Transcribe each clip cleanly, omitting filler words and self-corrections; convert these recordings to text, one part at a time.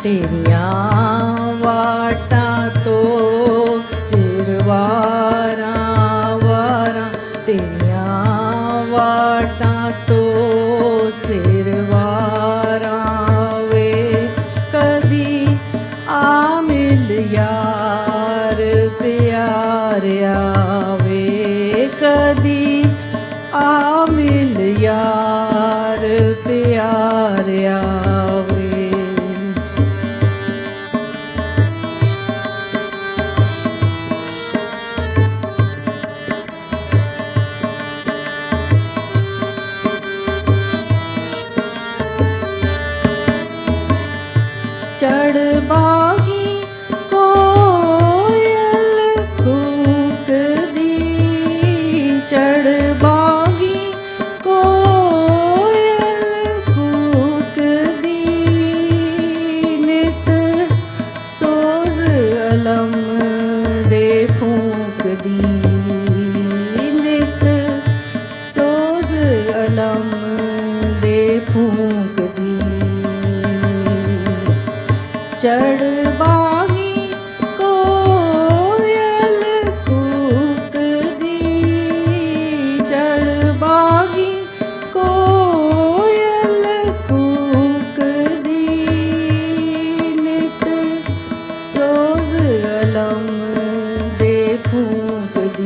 तेरियां वाटां तो सिरवारां वारां, तेरियां वाटां तो सिरवारां वे। कदी आ मिल यार प्यारिया वे, कदी आ मिल यार प्यारिया वे। चढ़ बागी कोयल कूकदी, चढ़ बागी कोयल कूकदी, नित सोज अलम दे फूकदी, नित सोज अलम दे फूकदी। चढ़ बागी कोयल कूकदी, चढ़ बागी कोयल कूकदी, नित सोज अलम दे फूकदी।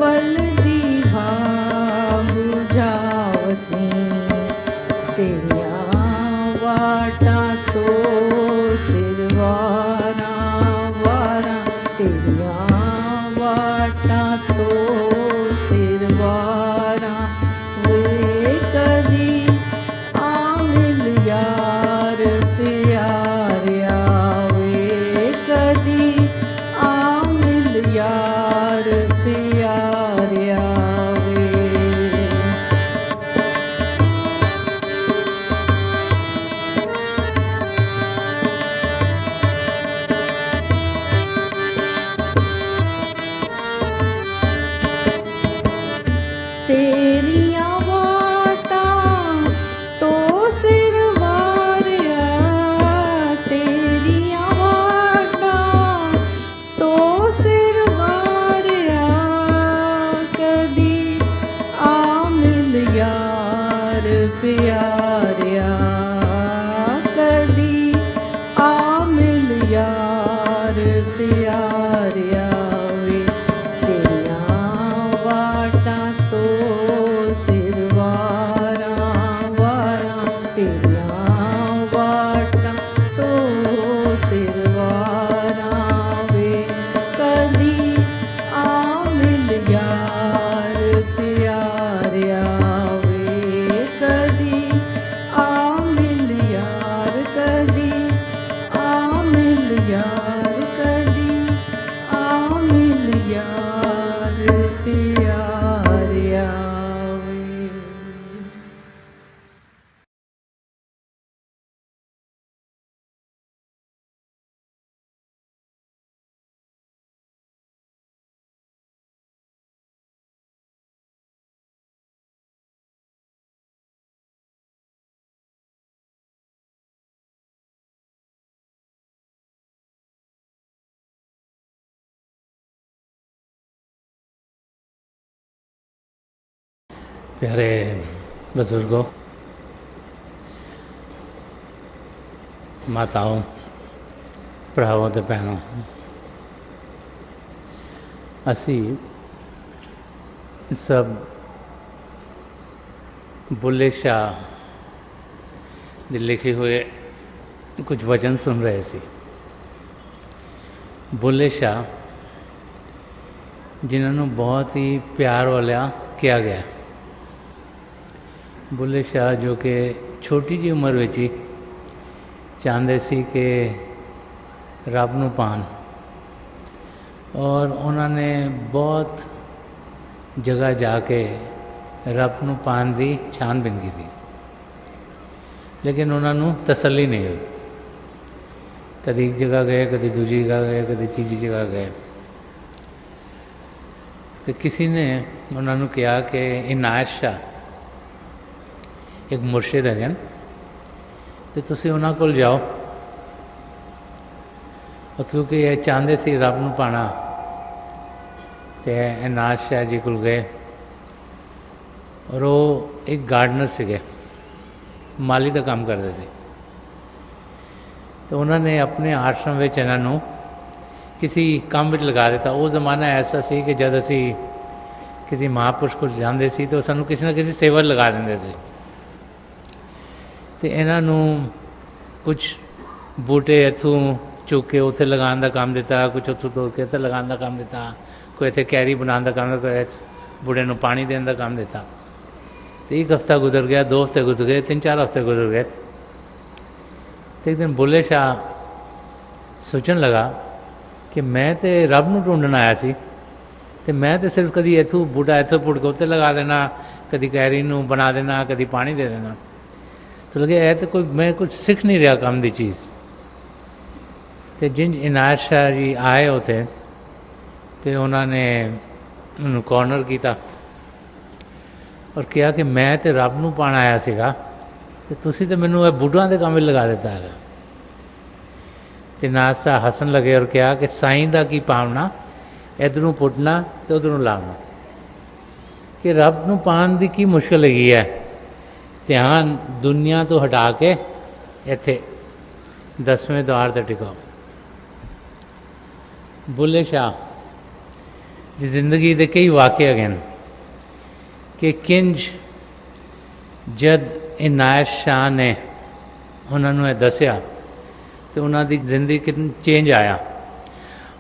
बल दीवा बुझावसी तेरिया वाटा तो सिरवारा वारा तेरिया वाटा तो सिरवारा वे कदी आमिल यार प्यारिया वे कदी आमिल यार प्यारिया वे तेरिया वाटा तो सिरवारिया तेरिया वाटा तो सिरवारिया कदी आमिल यार प्यारिया कदी आमिल यार प्यारिया वे तेरिया वाटा तो सिरवारा वारा तेरिया वाटा तो सिरवारा वे कदी आमिल यार प्यारिया वे कदी आमिल यार कदी आमिल यार कदी आमिल यार प्यारिया वे प्यारे बुजुर्गों, माताओं, भरावों ते भैनों, असी सब बुल्ले शाह ਦੇ लिखे हुए कुछ वचन सुन रहे सी। बुल्ले शाह जिन्होंने बहुत ही प्यार वाला किया गया। बुल्ले शाह जो कि छोटी जी उम्र में ही चाहते सी कि रब नूं पान, और उन्होंने बहुत जगह जाके रब नूं पान की छानबीन की थी, लेकिन उन्होंने तसल्ली नहीं हुई। कभी एक जगह गए, कभी दूसरी जगह गए, कभी तीसरी जगह गए, तो किसी ने उन्होंने कहा कि इनायत शाह एक मुर्शिद है, तो तुसी उन्होंने कोल जाओ। और क्योंकि ये चाहते सी रब नूं पाना, तो इनायत शाह जी कोल गए, और वो एक गार्डनर सीगे, माली का काम करते थे। तो उन्होंने अपने आश्रम में इन्हों किसी काम में लगा दिता। वो जमाना ऐसा सी कि जब असी किसी महापुरुष को जाते सी तो सानू किसी न किसी सेवा लगा देंगे सी। तो इन्हों कुछ बूटे इतों चुक के उत्थे लगाने का काम दिता, कुछ उतों तोड़ के इतने लगाने का काम दिता, कोई इतने कैरी बनाने का काम, कोई बूढ़े नूं पानी देने का काम दिता। तो एक हफ्ता गुजर गया, 2 हफ्ते गुजर गए, 3-4 हफ्ते गुजर गए। तो एक दिन बुल्ले शाह सोचन लगा कि मैं तो रब नूं ढूंढन आया सी, तो मैं तो सिर्फ कभी इतों बूटा इतों पुट के उत्ते लगा देना, कभी कैरी नूं बना देना, कभी पानी दे देना। तो लगे है तो कोई मैं कुछ सीख नहीं रहा काम की चीज़। तो जिन इनायत शाह जी आए उथे, तो उन्होंने उन्होंने कॉर्नर किया और कहा कि मैं तो रब नूं पाण आया सीगा, तो तुसी तो मैनू बूढ़ा के काम में लगा दिता है। तो इनायत शाह हसन लगे और कहा कि साईं का की पावना, इधरों पुटना तो उधरों लाना, कि रब नूं पाण की की मुश्किल हैगी है। ध्यान दुनिया तो हटा के इत्थे 10वें द्वार ते टिकाओ। बुल्ले शाह ਦੀ ਜ਼ਿੰਦਗੀ ਦੇ ਕਈ ਵਾਕਿਆ ਹੈਗੇ ਨੇ ਕਿ ਕਿੰਜ ਜਦ ਇਨਾਇਤ ਸ਼ਾਹ ਨੇ ਉਹਨਾਂ ਨੂੰ ਇਹ ਦੱਸਿਆ ਤੇ ਉਹਨਾਂ ਦੀ ਜ਼ਿੰਦਗੀ ਕਿੰਨੀ ਚੇਂਜ ਆਇਆ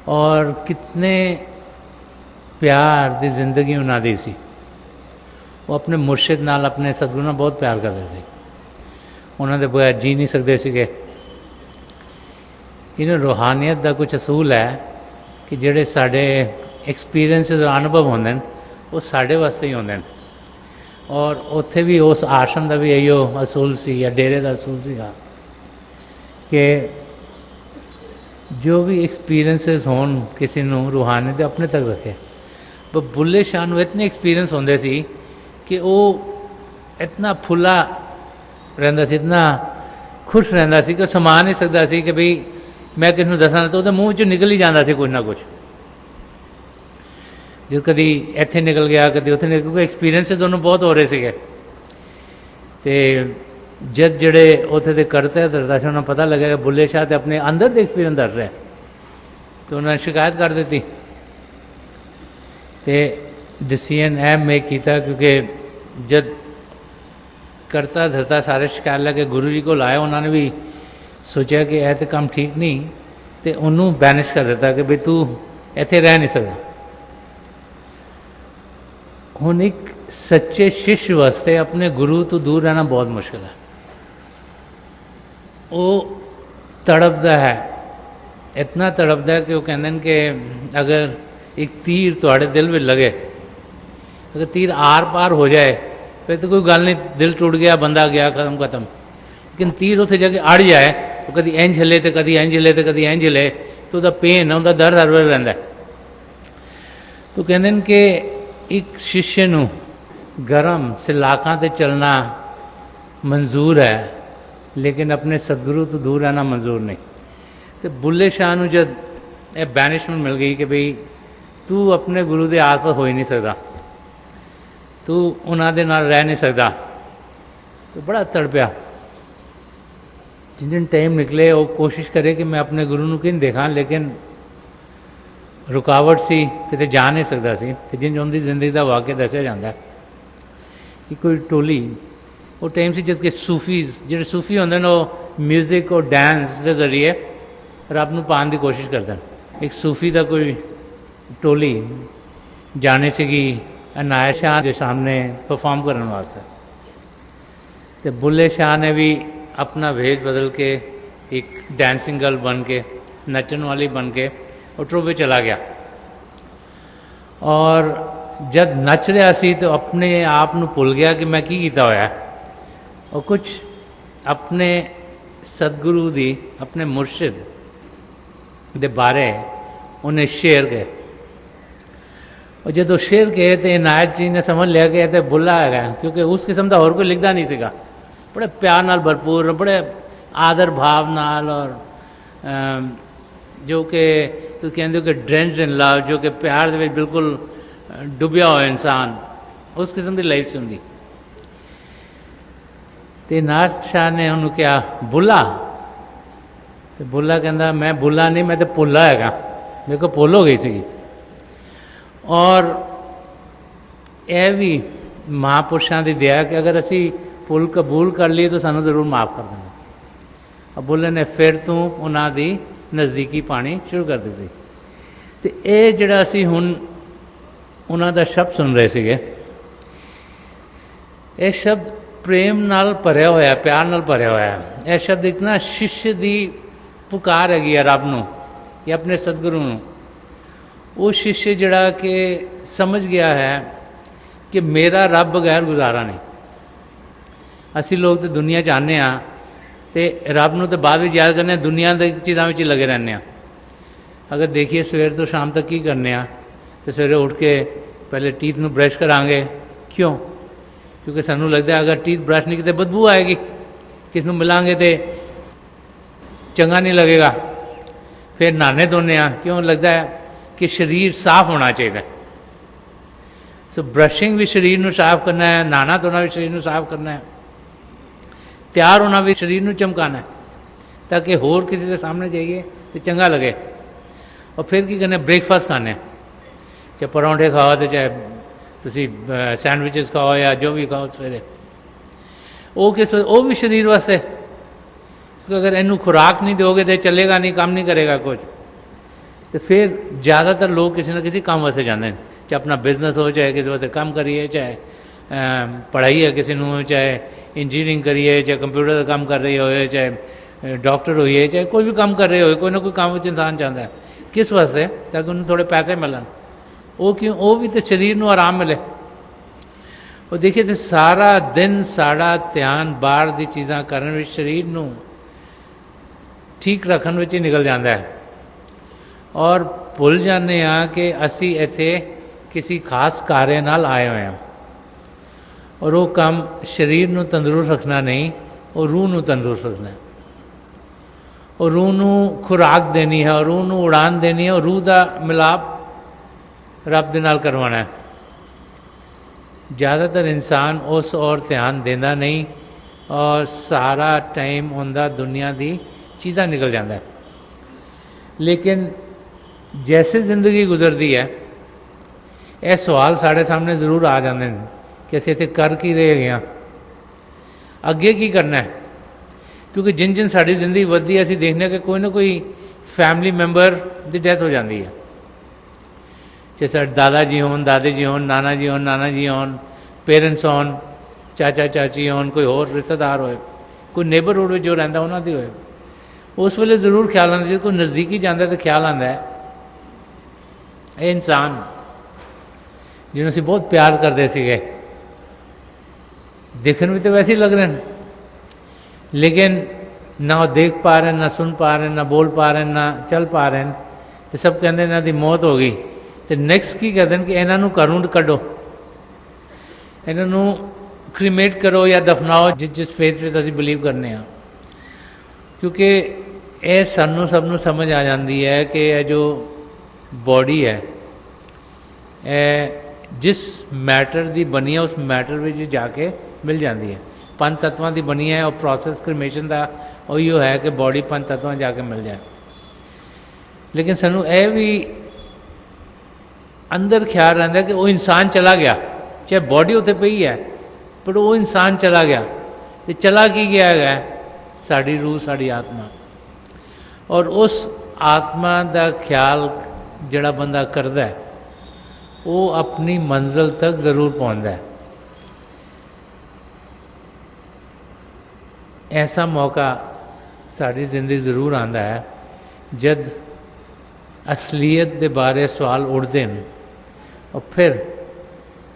ਔਰ ਕਿਤਨੇ ਪਿਆਰ ਦੀ ਜ਼ਿੰਦਗੀ ਉਹਨਾਂ ਦੀ ਸੀ। ਉਹ ਆਪਣੇ ਮੁਰਸ਼ਿਦ ਨਾਲ, ਆਪਣੇ ਸਤਿਗੁਰੂ ਨਾਲ ਬਹੁਤ ਪਿਆਰ ਕਰਦੇ ਸੀ, ਉਹਨਾਂ ਦੇ ਬਗੈਰ ਜੀ ਨਹੀਂ ਸਕਦੇ ਸੀਗੇ। ਇਹਨਾਂ ਰੂਹਾਨੀਅਤ ਦਾ ਕੁਝ ਅਸੂਲ ਹੈ ਕਿ ਜਿਹੜੇ ਸਾਡੇ ਐਕਸਪੀਰੀਅੰਸਿਸ ਅਨੁਭਵ ਹੁੰਦੇ ਨੇ ਉਹ ਸਾਡੇ ਵਾਸਤੇ ਹੀ ਹੁੰਦੇ ਨੇ। ਔਰ ਉੱਥੇ ਵੀ ਉਸ ਆਸ਼ਰਮ ਦਾ ਵੀ ਇਹੋ ਅਸੂਲ ਸੀ ਜਾਂ ਡੇਰੇ ਦਾ ਅਸੂਲ ਸੀਗਾ ਕਿ ਜੋ ਵੀ ਐਕਸਪੀਰੀਅੰਸਿਸ ਹੋਣ ਕਿਸੇ ਨੂੰ ਰੂਹਾਨੀ ਦੇ ਆਪਣੇ ਤੱਕ ਰੱਖੇ। ਪਰ ਬੁੱਲੇ ਸ਼ਾਹ ਨੂੰ ਇਤਨੇ ਐਕਸਪੀਰੀਅੰਸ ਹੁੰਦੇ ਸੀ ਕਿ ਉਹ ਇਤਨਾ ਫੁੱਲਾ ਰਹਿੰਦਾ ਸੀ, ਇਤਨਾ ਖੁਸ਼ ਰਹਿੰਦਾ ਸੀ ਕਿ ਸਮਾ ਨਹੀਂ ਸਕਦਾ ਸੀ ਕਿ ਬਈ ਮੈਂ ਕਿਸ ਨੂੰ ਦੱਸਾਂ, ਤਾਂ ਉਹਦੇ ਮੂੰਹ 'ਚੋਂ ਨਿਕਲ ਹੀ ਜਾਂਦਾ ਸੀ ਕੁਝ ਨਾ ਕੁਝ। ਜਦ ਕਦੀ ਇੱਥੇ ਨਿਕਲ ਗਿਆ, ਕਦੀ ਉੱਥੇ ਨਿਕਲ, ਕਿਉਂਕਿ ਐਕਸਪੀਰੀਅੰਸਿਸ ਉਹਨੂੰ ਬਹੁਤ ਹੋ ਰਹੇ ਸੀਗੇ। ਅਤੇ ਜਦ ਜਿਹੜੇ ਉੱਥੇ ਦੇ ਕਰਤੇ ਦਰਦਾ ਸੀ, ਉਹਨਾਂ ਨੂੰ ਪਤਾ ਲੱਗਿਆ ਕਿ ਬੁੱਲੇ ਸ਼ਾਹ ਤੇ ਆਪਣੇ ਅੰਦਰ ਦੇ ਐਕਸਪੀਰੀਅੰਸ ਦੱਸ ਰਿਹਾ, ਤਾਂ ਉਹਨਾਂ ਨੇ ਸ਼ਿਕਾਇਤ ਕਰ ਦਿੱਤੀ। ਅਤੇ ਡਿਸੀਜ਼ਨ ਇਹ ਮੇਕ ਕੀਤਾ, ਕਿਉਂਕਿ ਜਦ ਕਰਤਾ ਧਰਤਾ ਸਾਰੇ ਸ਼ਿਕਾਇਤ ਲੈ ਕੇ ਗੁਰੂ ਜੀ ਕੋਲ ਆਏ, ਉਹਨਾਂ ਨੇ ਵੀ ਸੋਚਿਆ ਕਿ ਇਹ ਤਾਂ ਕੰਮ ਠੀਕ ਨਹੀਂ, ਅਤੇ ਉਹਨੂੰ ਬੈਨਿਸ਼ ਕਰ ਦਿੱਤਾ ਕਿ ਵੀ ਤੂੰ ਇੱਥੇ ਰਹਿ ਨਹੀਂ ਸਕਦਾ। ਹੁਣ ਇੱਕ ਸੱਚੇ ਸ਼ਿਸ਼ ਵਾਸਤੇ ਆਪਣੇ ਗੁਰੂ ਤੋਂ ਦੂਰ ਰਹਿਣਾ ਬਹੁਤ ਮੁਸ਼ਕਿਲ ਹੈ। ਉਹ ਤੜਪਦਾ ਹੈ, ਇਤਨਾ ਤੜਪਦਾ ਕਿ ਉਹ ਕਹਿੰਦੇ ਨੇ ਕਿ ਅਗਰ ਇੱਕ ਤੀਰ ਤੁਹਾਡੇ ਦਿਲ ਵਿੱਚ ਲਗੇ, ਅਗਰ ਤੀਰ ਆਰ ਪਾਰ ਹੋ ਜਾਏ ਫਿਰ ਤਾਂ ਕੋਈ ਗੱਲ ਨਹੀਂ, ਦਿਲ ਟੁੱਟ ਗਿਆ, ਬੰਦਾ ਗਿਆ, ਖਤਮ। ਲੇਕਿਨ ਤੀਰ ਉੱਥੇ ਜਾ ਕੇ ਅੜ ਜਾਏ, ਉਹ ਕਦੀ ਇੰਝ ਹਿੱਲੇ ਅਤੇ ਕਦੀ ਇੰਝ ਹਿੱਲੇ ਅਤੇ ਕਦੀ ਇੰਝ ਹਿੱਲੇ, ਤਾਂ ਉਹਦਾ ਪੇਨ, ਉਹਦਾ ਦਰਦ ਹਰ ਵੇਲੇ ਰਹਿੰਦਾ। ਤਾਂ ਕਹਿੰਦੇ ਨੇ ਕਿ ਇੱਕ ਸ਼ਿਸ਼ਯ ਨੂੰ ਗਰਮ ਸਲਾਖਾਂ 'ਤੇ ਚੱਲਣਾ ਮਨਜ਼ੂਰ ਹੈ, ਲੇਕਿਨ ਆਪਣੇ ਸਤਿਗੁਰੂ ਤੋਂ ਦੂਰ ਰਹਿਣਾ ਮਨਜ਼ੂਰ ਨਹੀਂ। ਅਤੇ ਬੁੱਲੇ ਸ਼ਾਹ ਨੂੰ ਜਦ ਇਹ ਬੈਨਿਸ਼ਮੈਂਟ ਮਿਲ ਗਈ ਕਿ ਬਈ ਤੂੰ ਆਪਣੇ ਗੁਰੂ ਦੇ ਆਸ-ਪਾਸ ਹੋ ਹੀ ਨਹੀਂ ਸਕਦਾ, ਤੂੰ ਉਹਨਾਂ ਦੇ ਨਾਲ ਰਹਿ ਨਹੀਂ ਸਕਦਾ, ਤਾਂ ਬੜਾ ਤੜਪਿਆ। ਜਿੰਨ ਟਾਈਮ ਨਿਕਲੇ ਉਹ ਕੋਸ਼ਿਸ਼ ਕਰੇ ਕਿ ਮੈਂ ਆਪਣੇ ਗੁਰੂ ਨੂੰ ਕਿਨ ਦੇਖਾਂ, ਲੇਕਿਨ ਰੁਕਾਵਟ ਸੀ, ਕਿਤੇ ਜਾ ਨਹੀਂ ਸਕਦਾ ਸੀ। ਅਤੇ ਜਿੰਨ ਉਹਦੀ ਜ਼ਿੰਦਗੀ ਦਾ ਵਾਕਿਆ ਦੱਸਿਆ ਜਾਂਦਾ ਕਿ ਕੋਈ ਟੋਲੀ, ਉਹ ਟਾਈਮ ਸੀ ਜਦ ਕਿ ਸੂਫੀਜ਼, ਜਿਹੜੇ ਸੂਫੀ ਹੁੰਦੇ ਨੇ, ਉਹ ਮਿਊਜ਼ਿਕ ਔਰ ਡਾਂਸ ਦੇ ਜ਼ਰੀਏ ਰੱਬ ਨੂੰ ਪਾਉਣ ਦੀ ਕੋਸ਼ਿਸ਼ ਕਰਦੇ ਨੇ। ਇੱਕ ਸੂਫੀ ਦਾ ਕੋਈ ਟੋਲੀ ਜਾਣੀ ਸੀਗੀ ਇਨਾਇਤ ਸ਼ਾਹ ਦੇ ਸਾਹਮਣੇ ਪਰਫਾਰਮ ਕਰਨ ਵਾਸਤੇ, ਅਤੇ ਬੁੱਲੇ ਸ਼ਾਹ ਨੇ ਵੀ ਆਪਣਾ ਵੇਸ਼ ਬਦਲ ਕੇ ਇੱਕ ਡੈਂਸਿੰਗ ਗਰਲ ਬਣ ਕੇ, ਨੱਚਣ ਵਾਲੀ ਬਣ ਕੇ ਉਹ ਟਰੋਵੇ ਚਲਾ ਗਿਆ। ਔਰ ਜਦ ਨੱਚ ਰਿਹਾ ਸੀ ਤਾਂ ਆਪਣੇ ਆਪ ਨੂੰ ਭੁੱਲ ਗਿਆ ਕਿ ਮੈਂ ਕੀ ਕੀਤਾ ਹੋਇਆ। ਉਹ ਕੁਝ ਆਪਣੇ ਸਤਿਗੁਰੂ ਦੀ, ਆਪਣੇ ਮੁਰਸ਼ਿਦ ਦੇ ਬਾਰੇ ਉਹਨੇ ਸ਼ੇਰ ਗਏ। ਉਹ ਜਦੋਂ ਸ਼ੇਰ ਗਏ ਤਾਂ ਇਨਾਇਤ ਜੀ ਨੇ ਸਮਝ ਲਿਆ ਕਿ ਇਹ ਤਾਂ ਬੁੱਲਾ ਹੈਗਾ, ਕਿਉਂਕਿ ਉਸ ਕਿਸਮ ਦਾ ਹੋਰ ਕੋਈ ਲਿਖਦਾ ਨਹੀਂ ਸੀਗਾ। ਬੜੇ ਪਿਆਰ ਨਾਲ ਭਰਪੂਰ, ਬੜੇ ਆਦਰ ਭਾਵ ਨਾਲ, ਔਰ ਜੋ ਕਿ ਤੁਸੀਂ ਕਹਿੰਦੇ ਹੋ ਕਿ ਡਰੈਂਚਡ ਇਨ ਲਵ, ਜੋ ਕਿ ਪਿਆਰ ਦੇ ਵਿੱਚ ਬਿਲਕੁਲ ਡੁੱਬਿਆ ਹੋਇਆ ਇਨਸਾਨ, ਉਸ ਕਿਸਮ ਦੀ ਲਾਈਫ ਹੁੰਦੀ। ਅਤੇ ਇਨਾਇਤ ਸ਼ਾਹ ਨੇ ਉਹਨੂੰ ਕਿਹਾ ਬੁੱਲਾ, ਅਤੇ ਬੁੱਲਾ ਕਹਿੰਦਾ ਮੈਂ ਬੁੱਲਾ ਨਹੀਂ, ਮੈਂ ਤਾਂ ਭੁੱਲਾ ਹੈਗਾ, ਮੇਰੇ ਕੋਲ ਭੁੱਲ ਹੋ ਗਈ ਸੀਗੀ। ਔਰ ਇਹ ਵੀ ਮਹਾਂਪੁਰਸ਼ਾਂ ਦੀ ਦਇਆ ਕਿ ਅਗਰ ਅਸੀਂ ਭੁੱਲ ਕਬੂਲ ਕਰ ਲਈਏ ਤਾਂ ਸਾਨੂੰ ਜ਼ਰੂਰ ਮਾਫ਼ ਕਰ ਦੇਣਾ। ਬੁੱਲੇ ਨੇ ਫਿਰ ਤੋਂ ਉਹਨਾਂ ਦੀ ਨਜ਼ਦੀਕੀ ਪਾਣੀ ਸ਼ੁਰੂ ਕਰ ਦਿੱਤੀ। ਅਤੇ ਇਹ ਜਿਹੜਾ ਅਸੀਂ ਹੁਣ ਉਹਨਾਂ ਦਾ ਸ਼ਬਦ ਸੁਣ ਰਹੇ ਸੀਗੇ, ਇਹ ਸ਼ਬਦ ਪ੍ਰੇਮ ਨਾਲ ਭਰਿਆ ਹੋਇਆ, ਪਿਆਰ ਨਾਲ ਭਰਿਆ ਹੋਇਆ। ਇਹ ਸ਼ਬਦ ਇੱਕ ਨਾ ਸ਼ਿਸ਼ਯ ਦੀ ਪੁਕਾਰ ਹੈਗੀ ਹੈ ਰੱਬ ਨੂੰ ਜਾਂ ਆਪਣੇ ਸਤਿਗੁਰੂ ਨੂੰ। ਉਹ ਸ਼ਿਸ਼ਯ ਜਿਹੜਾ ਕਿ ਸਮਝ ਗਿਆ ਹੈ ਕਿ ਮੇਰਾ ਰੱਬ ਬਗੈਰ ਗੁਜ਼ਾਰਾ ਨਹੀਂ। ਅਸੀਂ ਲੋਕ ਤਾਂ ਦੁਨੀਆ 'ਚ ਆਉਂਦੇ ਹਾਂ ਅਤੇ ਰੱਬ ਨੂੰ ਤਾਂ ਬਾਅਦ ਵਿੱਚ ਯਾਦ ਕਰਨੇ, ਦੁਨੀਆ ਦੀ ਚੀਜ਼ਾਂ ਵਿੱਚ ਹੀ ਲੱਗੇ ਰਹਿੰਦੇ ਹਾਂ। ਅਗਰ ਦੇਖੀਏ ਸਵੇਰ ਤੋਂ ਸ਼ਾਮ ਤੱਕ ਕੀ ਕਰਨੇ ਆ, ਅਤੇ ਸਵੇਰੇ ਉੱਠ ਕੇ ਪਹਿਲੇ ਟੀਥ ਨੂੰ ਬਰਸ਼ ਕਰਾਂਗੇ। ਕਿਉਂ? ਕਿਉਂਕਿ ਸਾਨੂੰ ਲੱਗਦਾ ਅਗਰ ਟੀਥ ਬਰਸ਼ ਨਹੀਂ ਕੀਤੇ ਬਦਬੂ ਆਏਗੀ, ਕਿਸ ਨੂੰ ਮਿਲਾਂਗੇ ਤਾਂ ਚੰਗਾ ਨਹੀਂ ਲੱਗੇਗਾ। ਫਿਰ ਨਹਾਣੇ ਧੋਨੇ ਆ, ਕਿਉਂ? ਲੱਗਦਾ ਹੈ ਕਿ ਸਰੀਰ ਸਾਫ਼ ਹੋਣਾ ਚਾਹੀਦਾ। ਸੋ ਬਰਸ਼ਿੰਗ ਵੀ ਸਰੀਰ ਨੂੰ ਸਾਫ਼ ਕਰਨਾ ਹੈ, ਨਹਾਣਾ ਧੋਣਾ ਵੀ ਸਰੀਰ ਨੂੰ ਸਾਫ਼ ਕਰਨਾ ਹੈ, ਤਿਆਰ ਹੋਣਾ ਵੀ ਸਰੀਰ ਨੂੰ ਚਮਕਾਉਣਾ ਹੈ, ਤਾਂ ਕਿ ਹੋਰ ਕਿਸੇ ਦੇ ਸਾਹਮਣੇ ਜਾਈਏ ਤਾਂ ਚੰਗਾ ਲੱਗੇ। और फिर की करने ब्रेकफास्ट खाने, चाहे परौंठे खाओ तो चाहे तुसी सैंडविचेस खाओ या जो भी खाओ सवेरे, वो किस वो भी शरीर वास्ते, क्योंकि अगर इनू खुराक नहीं दोगे तो चलेगा नहीं, काम नहीं करेगा कुछ। तो फिर ज़्यादातर लोग किसी न किसी काम वास्ते जाते हैं, चाहे अपना बिजनेस हो, चाहे किसी वास्ते काम करिए, चाहे पढ़ाई है किसी को, चाहे इंजीनियरिंग करिए, चाहे कंप्यूटर का काम कर रही हो, चाहे डॉक्टर होइए, चाहे कोई भी काम कर रहे हो, कोई ना कोई काम इंसान चाहता है। किस वास्ते? ताकि उन्हें थोड़े पैसे मिलन। वो क्यों? वो भी तो शरीर को आराम मिले। और देखिए तो सारा दिन साड़ा ध्यान बाहर दी चीज़ां करन विच, शरीर को ठीक रखन विच ही निकल जाता है, और भुल जाने कि असी इत्थे किसी खास कार्य नाल आए हुए हैं। और वो काम शरीर को तंदुरुस्त रखना नहीं, और रूह को तंदुरुस्त रखना है, और रूह को खुराक देनी है, और रूह को उड़ान देनी है, और रूह का मिलाप रब दे नाल करवाना है। ज़्यादातर इंसान उस और ध्यान देंदा नहीं, और सारा टाइम उनका दुनिया की चीज़ां निकल जाता है। लेकिन जैसे ज़िंदगी गुजरती है, यह सवाल साढ़े सामने जरूर आ जाते हैं कि असीं इत्थे कर की रहे गए, अगे की करना है। क्योंकि जिन जिन साड़ी जिंदगी बढ़ती है, असीं देखने कि कोई ना कोई फैमिली मैंबर की डैथ हो जाती है, चाहे साडे दादा जी होन, दादी जी होन, नाना जी होन, नाना जी होन, पेरेंट्स होन, चाचा चाची होन, कोई होर रिश्तेदार होए, कोई नेबरहुड में जो रहिंदा उन्हां दी होए, उस वेले जरूर ख्याल आंदा। जो कोई नज़दीकी जाता तो ख्याल आंदा है ये इंसान जिन्होंने असीं बहुत प्यार करते सीगे, देखने में तो वैसे ही लग रहे हैं, लेकिन ना वो देख पा रहे हैं, ना सुन पा रहे हैं, ना बोल पा रहे हैं, ना चल पा रहे हैं। तो सब कहते इन्हां दी मौत हो गई, तो नैक्सट की कहते हैं कि इन्हां नूं घरों कड्डो, इन्हां नूं क्रीमेट करो या दफनाओ, जिस फेथ में असीं बिलीव करने हैं। क्योंकि यह सानू सबनों समझ आ जाती है कि यह जो बॉडी है, जिस मैटर की बनी है उस मैटर में जाके मिल जाती है। पंज तत्वों की बनी है, और प्रोसैस क्रिमेशन का उहिओ है कि बॉडी पंज तत्वों जाके मिल जाए। लेकिन सानू यह भी अंदर ख्याल रहता है कि वो इंसान चला गया, चाहे बॉडी उत्ते पई है, पर वो इंसान चला गया। तो चला की गया है? साड़ी रूह, साड़ी आत्मा। और उस आत्मा का ख्याल जिहड़ा बंदा करता है, वो अपनी मंजिल तक जरूर पहुँचता है। ऐसा मौका साड़ी जिंदगी जरूर आता है जब असलीयत के बारे सवाल उठते हैं, और फिर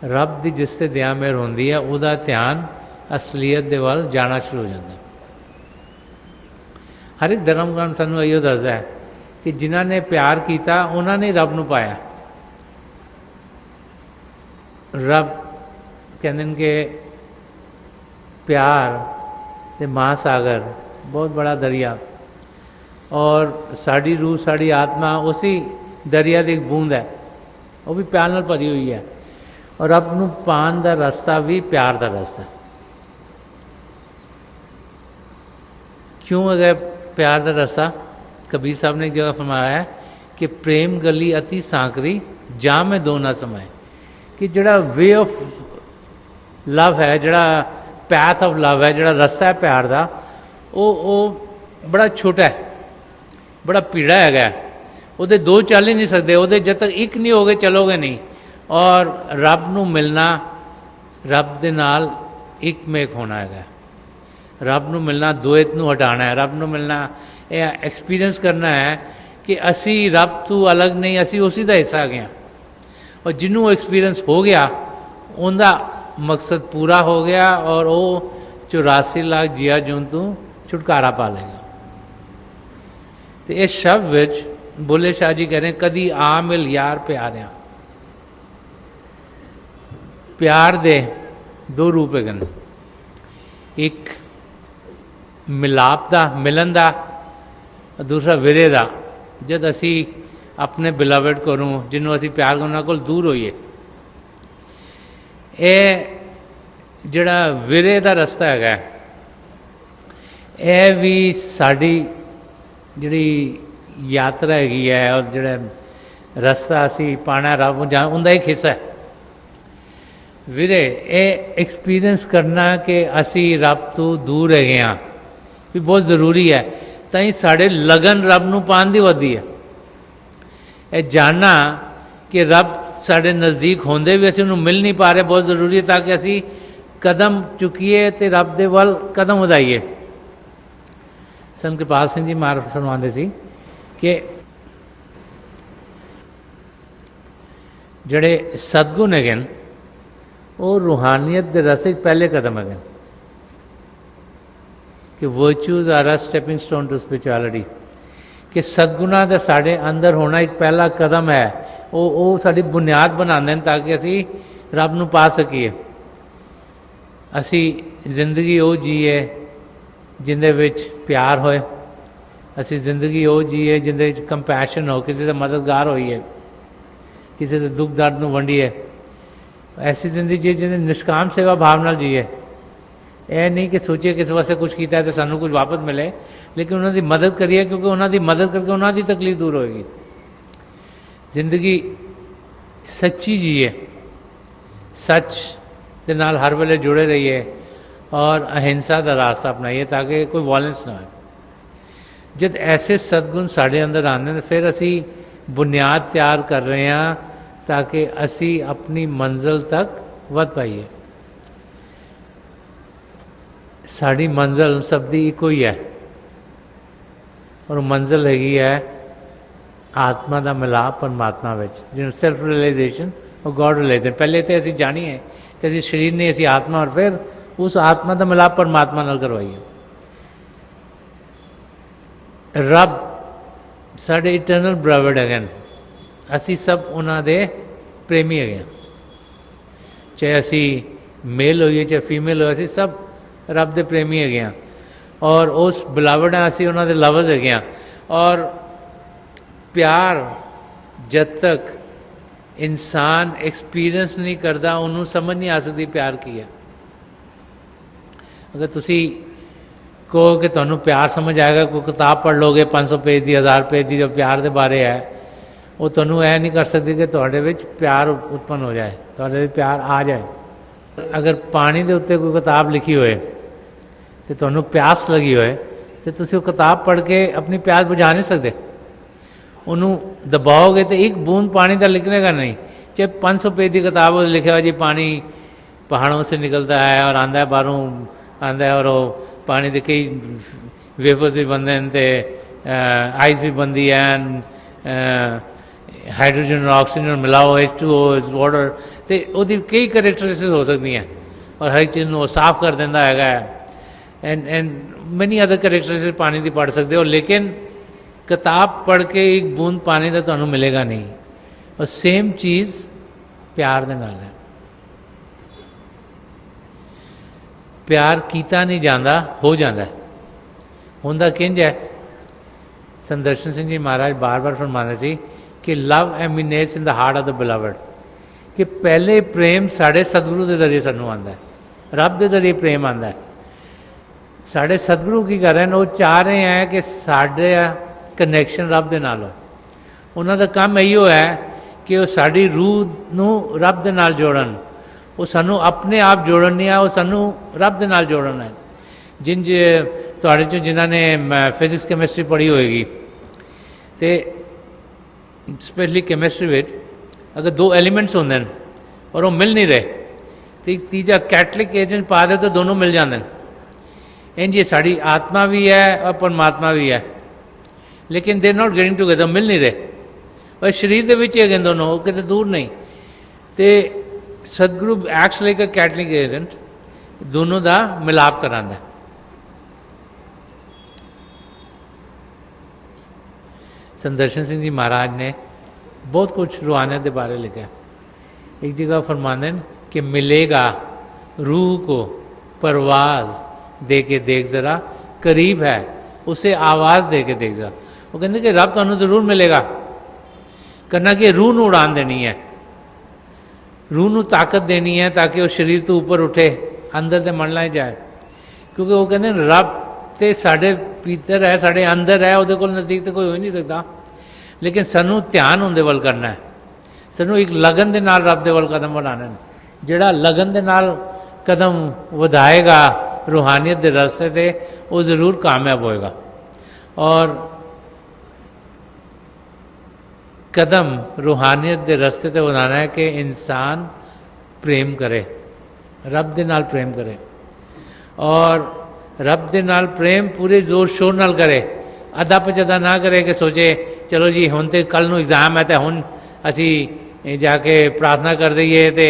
रब की जिस ते दया मेहर होंदी है, उसका ध्यान असलीयत के वाल जाना शुरू हो जाता है। हर एक धर्म ग्रंथ सानू इहो दसदा है कि जिन्हां ने प्यार किया उन्होंने रब नूं पाया। रब कहते हैं कि प्यार ते महासागर बहुत बड़ा दरिया, और साड़ी रूह, साड़ी आत्मा उसी दरिया की एक बूंद है, वो भी प्यार नाल भरी हुई है। और रब नूं पाण दा रास्ता भी प्यार का रास्ता। क्यों अगर प्यार का रास्ता? कबीर साहब ने एक जगह फरमाया है कि प्रेम गली अति सांकरी, जा में दो ना समाए। कि जड़ा वे ऑफ लव है, जड़ा पैथ ऑफ लव है, जड़ा रास्ता है प्यार का, वो बड़ा छोटा है, बड़ा पीड़ा है। वो दो चल ही नहीं सकते, वो जब तक एक नहीं होगे चलोगे नहीं। और रब नूं मिलना, रब दे नाल एक में एक होना है। रब नूं मिलना द्वैत नूं हटाना है। रब नूं मिलना यह एक्सपीरियंस करना है कि असी रब तू अलग नहीं, असी उसी का हिस्सा आ गए। और जिन्हों एक्सपीरियंस हो गया उनका मकसद पूरा हो गया, और वो 84 लाख जिया जून तू छुटकारा पा लेगा। तो इस शब्द विच बुल्ले शाह जी कह रहे हैं, कदी आ मिल यार प्यारिया। प्यार दे दो रूप है, एक मिलाप का, मिलन का, दूसरा विरे का। जब असी अपने बिलावड कोलों, जिन्हों असी प्यार उन्होंने को दूर होइए, यह जिहड़ा विरे का रस्ता है, यह भी साड़ी जिहड़ी यात्रा हैगी है, और जिहड़ा ਰਸਤਾ ਅਸੀਂ ਪਾਣਾ ਰੱਬ ਨੂੰ ਉਹਦਾ ਇੱਕ ਹਿੱਸਾ ਹੈ। ਵੀਰੇ ਇਹ ਐਕਸਪੀਰੀਅੰਸ ਕਰਨਾ ਕਿ ਅਸੀਂ ਰੱਬ ਤੋਂ ਦੂਰ ਹੈਗੇ ਹਾਂ ਵੀ ਬਹੁਤ ਜ਼ਰੂਰੀ ਹੈ, ਤਾਂ ਹੀ ਸਾਡੇ ਲਗਨ ਰੱਬ ਨੂੰ ਪਾਉਣ ਦੀ ਵੱਧਦੀ ਹੈ। ਇਹ ਜਾਣਨਾ ਕਿ ਰੱਬ ਸਾਡੇ ਨਜ਼ਦੀਕ ਹੁੰਦੇ ਵੀ ਅਸੀਂ ਉਹਨੂੰ ਮਿਲ ਨਹੀਂ ਪਾ ਰਹੇ ਬਹੁਤ ਜ਼ਰੂਰੀ ਹੈ, ਤਾਂ ਕਿ ਅਸੀਂ ਕਦਮ ਚੁੱਕੀਏ ਅਤੇ ਰੱਬ ਦੇ ਵੱਲ ਕਦਮ ਵਧਾਈਏ। ਸੰਤ ਕਿਰਪਾਲ ਸਿੰਘ ਜੀ ਮਹਾਰਾਜ ਫਰਮਾਉਂਦੇ ਸੀ ਕਿ ਜਿਹੜੇ ਸਤਿਗੁਣ ਹੈਗੇ ਨੇ ਉਹ ਰੂਹਾਨੀਅਤ ਦੇ ਰਸਤੇ 'ਚ ਪਹਿਲੇ ਕਦਮ ਹੈਗੇ ਕਿ virtues are a stepping stone to spirituality, ਕਿ ਸਤਿਗੁਣਾਂ ਦਾ ਸਾਡੇ ਅੰਦਰ ਹੋਣਾ ਇੱਕ ਪਹਿਲਾ ਕਦਮ ਹੈ। ਉਹ ਸਾਡੀ ਬੁਨਿਆਦ ਬਣਾਉਂਦੇ ਨੇ ਤਾਂ ਕਿ ਅਸੀਂ ਰੱਬ ਨੂੰ ਪਾ ਸਕੀਏ। ਅਸੀਂ ਜ਼ਿੰਦਗੀ ਉਹ ਜੀਏ ਜਿਹਦੇ ਵਿੱਚ ਪਿਆਰ ਹੋਏ, ਅਸੀਂ ਜ਼ਿੰਦਗੀ ਉਹ ਜੀਏ ਜਿਹਦੇ ਵਿੱਚ ਕੰਪੈਸ਼ਨ ਹੋ, ਕਿਸੇ ਦਾ ਮਦਦਗਾਰ ਹੋਈਏ, ਕਿਸੇ ਦੇ ਦੁੱਖ ਦਰਦ ਨੂੰ ਵੰਡੀਏ। ਐਸੀ ਜ਼ਿੰਦਗੀ ਜੀਏ ਜਿਹਦੇ ਨਿਸ਼ਕਾਮ ਸੇਵਾ ਭਾਵ ਨਾਲ ਜੀਏ। ਇਹ ਨਹੀਂ ਕਿ ਸੋਚੀਏ ਕਿਸੇ ਵਾਸਤੇ ਕੁਝ ਕੀਤਾ ਤਾਂ ਸਾਨੂੰ ਕੁਝ ਵਾਪਸ ਮਿਲੇ, ਲੇਕਿਨ ਉਹਨਾਂ ਦੀ ਮਦਦ ਕਰੀਏ, ਕਿਉਂਕਿ ਉਹਨਾਂ ਦੀ ਮਦਦ ਕਰਕੇ ਉਹਨਾਂ ਦੀ ਤਕਲੀਫ ਦੂਰ ਹੋਏਗੀ। ਜ਼ਿੰਦਗੀ ਸੱਚੀ ਜੀਏ, ਸੱਚ ਦੇ ਨਾਲ ਹਰ ਵੇਲੇ ਜੁੜੇ ਰਹੀਏ ਔਰ ਅਹਿੰਸਾ ਦਾ ਰਾਸਤਾ ਅਪਣਾਈਏ ਤਾਂ ਕਿ ਕੋਈ ਵਾਇਲੈਂਸ ਨਾ ਹੋਏ। ਜਦ ਐਸੇ ਸਤਿਗੁਣ ਸਾਡੇ ਅੰਦਰ ਆਉਂਦੇ ਨੇ ਫਿਰ ਅਸੀਂ ਬੁਨਿਆਦ ਤਿਆਰ ਕਰ ਰਹੇ ਹਾਂ ਤਾਂ ਕਿ ਅਸੀਂ ਆਪਣੀ ਮੰਜ਼ਿਲ ਤੱਕ ਵੱਧ ਪਾਈਏ। ਸਾਡੀ ਮੰਜ਼ਿਲ ਸਭ ਦੀ ਇੱਕੋ ਹੀ ਹੈ ਔਰ ਮੰਜ਼ਿਲ ਹੈਗੀ ਹੈ ਆਤਮਾ ਦਾ ਮਿਲਾਪ ਪਰਮਾਤਮਾ ਵਿੱਚ, ਜਿਹਨੂੰ ਸੈਲਫ ਰਿਅਲਾਈਜੇਸ਼ਨ ਔਰ ਗੋਡ ਰਿਅਲਾਈਜੇਸ਼ਨ। ਪਹਿਲੇ ਤਾਂ ਅਸੀਂ ਜਾਣੀਏ ਕਿ ਅਸੀਂ ਸਰੀਰ ਨਹੀਂ, ਅਸੀਂ ਆਤਮਾ, ਔਰ ਫਿਰ ਉਸ ਆਤਮਾ ਦਾ ਮਿਲਾਪ ਪਰਮਾਤਮਾ ਨਾਲ ਕਰਵਾਈਏ। ਰੱਬ ਸਾਡੇ ਇਟਰਨਲ ਬ੍ਰਦਰਡ ਹੈਗੇ ਨੇ, ਅਸੀਂ ਸਭ ਉਹਨਾਂ ਦੇ ਪ੍ਰੇਮੀ ਹੈਗੇ ਹਾਂ, ਚਾਹੇ ਅਸੀਂ ਮੇਲ ਹੋਈਏ ਚਾਹੇ ਫੀਮੇਲ ਹੋਈਏ, ਅਸੀਂ ਸਭ ਰੱਬ ਦੇ ਪ੍ਰੇਮੀ ਹੈਗੇ ਹਾਂ ਔਰ ਉਸ ਬਿਲਾਵਡ ਹਾਂ, ਅਸੀਂ ਉਹਨਾਂ ਦੇ ਲਵਰਸ ਹੈਗੇ ਹਾਂ। ਔਰ ਪਿਆਰ ਜਦ ਤੱਕ ਇਨਸਾਨ ਐਕਸਪੀਰੀਅੰਸ ਨਹੀਂ ਕਰਦਾ ਉਹਨੂੰ ਸਮਝ ਨਹੀਂ ਆ ਸਕਦੀ ਪਿਆਰ ਕੀ ਹੈ। ਅਗਰ ਤੁਸੀਂ ਕਹੋ ਕਿ ਤੁਹਾਨੂੰ ਪਿਆਰ ਸਮਝ ਆਏਗਾ, ਕੋਈ ਕਿਤਾਬ ਪੜ੍ਹ ਲੋਗੇ 500 ਪੇਜ ਦੀ, 1000 ਪੇਜ ਦੀ ਜੋ ਪਿਆਰ ਦੇ ਬਾਰੇ ਹੈ, ਉਹ ਤੁਹਾਨੂੰ ਇਹ ਨਹੀਂ ਕਰ ਸਕਦੀ ਕਿ ਤੁਹਾਡੇ ਵਿੱਚ ਪਿਆਰ ਉਤਪੰਨ ਹੋ ਜਾਏ, ਤੁਹਾਡੇ ਵਿੱਚ ਪਿਆਰ ਆ ਜਾਏ। ਅਗਰ ਪਾਣੀ ਦੇ ਉੱਤੇ ਕੋਈ ਕਿਤਾਬ ਲਿਖੀ ਹੋਏ ਅਤੇ ਤੁਹਾਨੂੰ ਪਿਆਸ ਲੱਗੀ ਹੋਏ ਤਾਂ ਤੁਸੀਂ ਉਹ ਕਿਤਾਬ ਪੜ੍ਹ ਕੇ ਆਪਣੀ ਪਿਆਸ ਬੁਝਾ ਨਹੀਂ ਸਕਦੇ। ਉਹਨੂੰ ਦਬਾਓਗੇ ਤਾਂ ਇੱਕ ਬੂੰਦ ਪਾਣੀ ਦਾ ਨਿਕਲੇਗਾ नहीं। चाहे 500 पेज की किताब हो लिखा हुआ जी पानी पहाड़ों से निकलता है और आंदा है बाहरों आंदा है, और वो पानी के कई वेफर्स भी बनते हैं तो आइस भी बनती है, हाइड्रोजन और ऑक्सीजन मिलाओ H2O वाटर, तो वो कई करैक्टरिस्टिक्स हो सकती हैं और हर चीज़ को साफ कर देता है एंड मैनी अदर करैक्टरिस्टिक्स पानी की पढ़ सकते हो। लेकिन किताब पढ़ के एक बूंद पानी का तुहानू मिलेगा नहीं। और सेम चीज़ प्यार दे नाल है। प्यार कीता नहीं जाता, हो जाता है। हुंदा किंज है, संदर्शन सिंह जी महाराज बार बार फरमाते सी कि love emanates in the heart of the beloved, कि पहले प्रेम साढ़े सतगुरु के जरिए सानू आंदा है, रब के जरिए प्रेम आंदा है। साढ़े सतगुरु की कर रहे हैं, वो चाह रहे हैं कि साढ़े कनैक्शन रब दे नाल हो। उन्हां दा काम इहो है कि वो साड़ी रूह नूं रब दे नाल जोड़न, वो सानू अपने आप जोड़न नहीं है, वो सानू रब दे नाल जोड़न है। तुहाडे चों जिन्हां ने फिजिक्स कैमिस्ट्री पढ़ी होएगी तो स्पेशली कैमिस्ट्री विच अगर दो एलीमेंट्स होंदे हैं और वो मिल नहीं रहे तो एक तीजा कैटलिक एजेंट पा दे तो दोनों मिल जाते हैं। इंज ये साड़ी आत्मा भी है और परमात्मा भी है, लेकिन दे नॉट गेटिंग टूगेदर, मिल नहीं रहे। और शरीर के विच है दोनों, कितने दूर नहीं। तो सतगुरु एक्ट्स लाइक अ कैटलिक एजेंट, दोनों का मिलाप करांदा। संदर्शन सिंह जी महाराज ने बहुत कुछ रूहानियत के बारे लिखा। एक जगह फरमाते हैं कि मिलेगा रूह को परवाज़ दे के देख जरा, करीब है उसे आवाज़ दे के देख जरा। वो कहते कि रब तुहानू जरूर मिलेगा, करना कि रूह नू उड़ान देनी है, रूह नू ताकत देनी है ताकि वो शरीर तो ऊपर उठे, अंदर ते मन लाई जाए। क्योंकि वो कहते हैं रब तो साढ़े भीतर है, साढ़े अंदर है, वो नज़दीक तो कोई हो नहीं सकता। लेकिन सानू ध्यान उनके वल करना है, सानू एक लगन के नाल रब के वल कदम बढ़ाने, जिहड़ा लगन के नाल कदम वधाएगा रूहानियत के रस्ते ते वो जरूर कामयाब होएगा। और कदम रूहानियत के रस्ते ते बनाना है कि इंसान प्रेम करे, रब दे नाल प्रेम करे, और रब दे नाल प्रेम पूरे जोर शोर नाल करे, अद्धा पचदा ना करे कि सोचे चलो जी हुण ते कल नूं एग्जाम है तो हुण असी जाके प्रार्थना कर दईए ते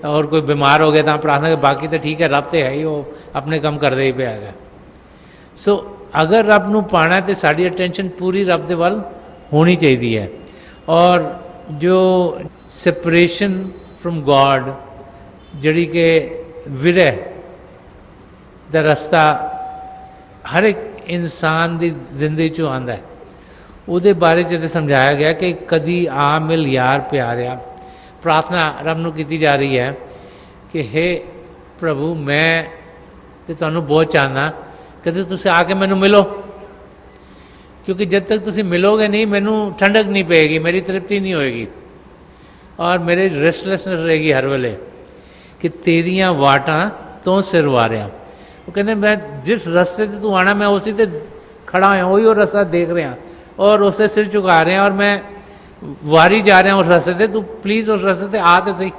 और कोई बीमार हो गया तो प्रार्थना कर, बाकी तो ठीक है रब तो है ही, वो अपने काम करते ही पे है। सो अगर रब नूं पाना तो साड़ी अटेंशन पूरी रब दे वल होनी चाहिए है। और जो सेपरेशन फ्रॉम गॉड जिहड़ी कि विरह दा रस्ता हर एक इंसान की जिंदगी चो आंदा है, उहदे बारे च समझाया गया कि कदी आ मिल यार प्यारिया। प्रार्थना रब नूं की जा रही है कि हे प्रभु मैं तो तुहानूं बहुत चाहना, कदे तुसीं आके मैनूं मिलो, क्योंकि जब तक तुसीं मिलोगे नहीं मैनूं ठंडक नहीं पेगी, मेरी तृप्ति नहीं होएगी और मेरी रेस्टलेसनेस रहेगी हर वेले कि तेरियां वाटां तो सिर वारिया। वो कहते मैं जिस रास्ते से तू आना मैं उसी से खड़ा होया, वही वो रास्ता देख रहा और उससे सिर झुका रहे हैं और मैं वारी जा रहा उस रास्ते से, तू प्लीज़ उस रास्ते से आ तो सही।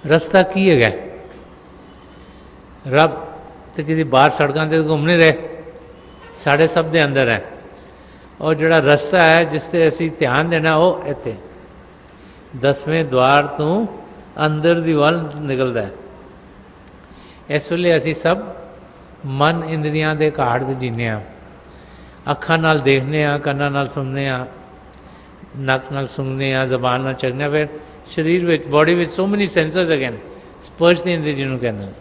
रास्ता की है रब तो किसी बाहर सड़कों से घूम नहीं रहे, साढ़े सब दे अंदर है। और जोड़ा रास्ता है जिससे असी ध्यान देना वो इत्थे 10वें द्वार तो अंदर दी वल निकलता है। इस वेले असी सब मन इंद्रियां दे घाट ते जीने आ, अखां नाल देखने आ, कन्नां नाल सुनने आ, नक नाल सुनने आ, जबान नाल चखने, फिर शरीर which body which so many sensors again स्पर्श दी इंद्री जिन्हों कहते हैं।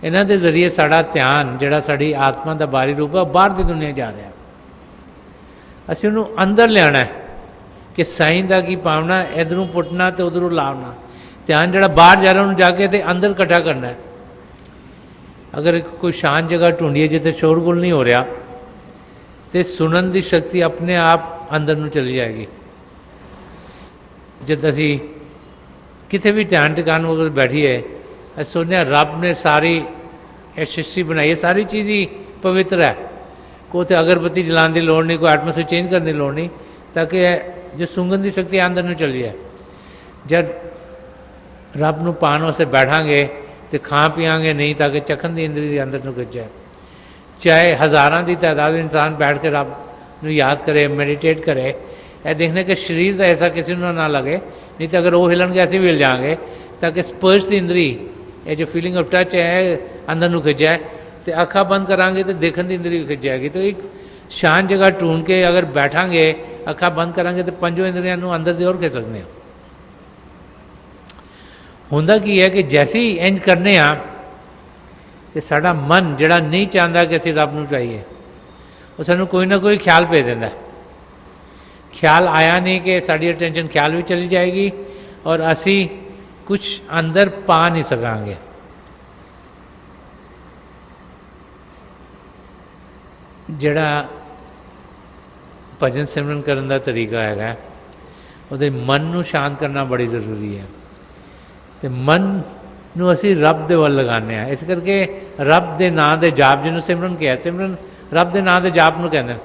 इन्हां दे जरिए साड़ा ध्यान जिहड़ा साड़ी आत्मा का बाहरी रूप है बाहर की दुनिया जा रहा है। असीं उहनूं अंदर लियाना है कि साईं दा की पावना, इधरों पुटना तो उधरों लावना। ध्यान जिहड़ा बाहर जा रहा उन्होंने जाके ते अंदर इकट्ठा करना है। अगर कोई शांत जगह ढूंढिए जिथे शोरगुल नहीं हो रहा तो सुनन की शक्ति अपने आप अंदर नूं चली जाएगी। जब असी किथे भी ध्यान टिकाण वगैरह बैठिए अस सोचने रब ने सारी सृष्टि बनाई है, सारी चीज़ ही पवित्र है, कोई तो अगरबत्ती जलाने की लोड़ नहीं, कोई एटमोसफेयर चेंज करने की लोड़ नहीं, ताकि जो सूंघन की शक्ति अंदर नूं चली जाए। जब रब नूं पाण वास्ते बैठांगे तो खां पियांगे नहीं ताकि चखन की इंद्री अंदर नूं गिर जाए। चाहे हज़ारां की तादाद इंसान बैठ के रब नूं याद करे, मेडिटेट करे, यह देखने के शरीर का ऐसा किसी को ना लगे, नहीं तो अगर वो हिलणगे असीं भी हिल जाएंगे, ताकि स्पर्श की इंद्री ये जो फीलिंग ऑफ टच है अंदर नूं खिंच जाए। तो अखा बंद करांगे तो देखने की इंद्री भी खिंच जाएगी। तो एक शांत जगह ढूंढ के अगर बैठांगे, अखा बंद करांगे तो पंजों इंद्रियां नूं अंदर दी ओर खिंच सकते हैं। हुंदा की है कि जैसे ही इंज करने आ तो साडा मन जिहड़ा नहीं चाहता कि असीं रब नूं चाहिए, वो सानूं कोई ना कोई ख्याल भेज दिंदा। ख्याल आया नहीं कि साड़ी अटेंशन ख्याल भी चली जाएगी और असी कुछ अंदर पा नहीं सकांगे। जिहड़ा भजन सिमरन करन दा तरीका है उहदे मन नूं शांत करना बड़ी जरूरी है। तो मन नूं असी रब दे वल लगाने आ, इस करके रब दे नां दे जाप जिन्होंने सिमरन किया, सिमरन रब दे नां दे जाप नूं कहंदे।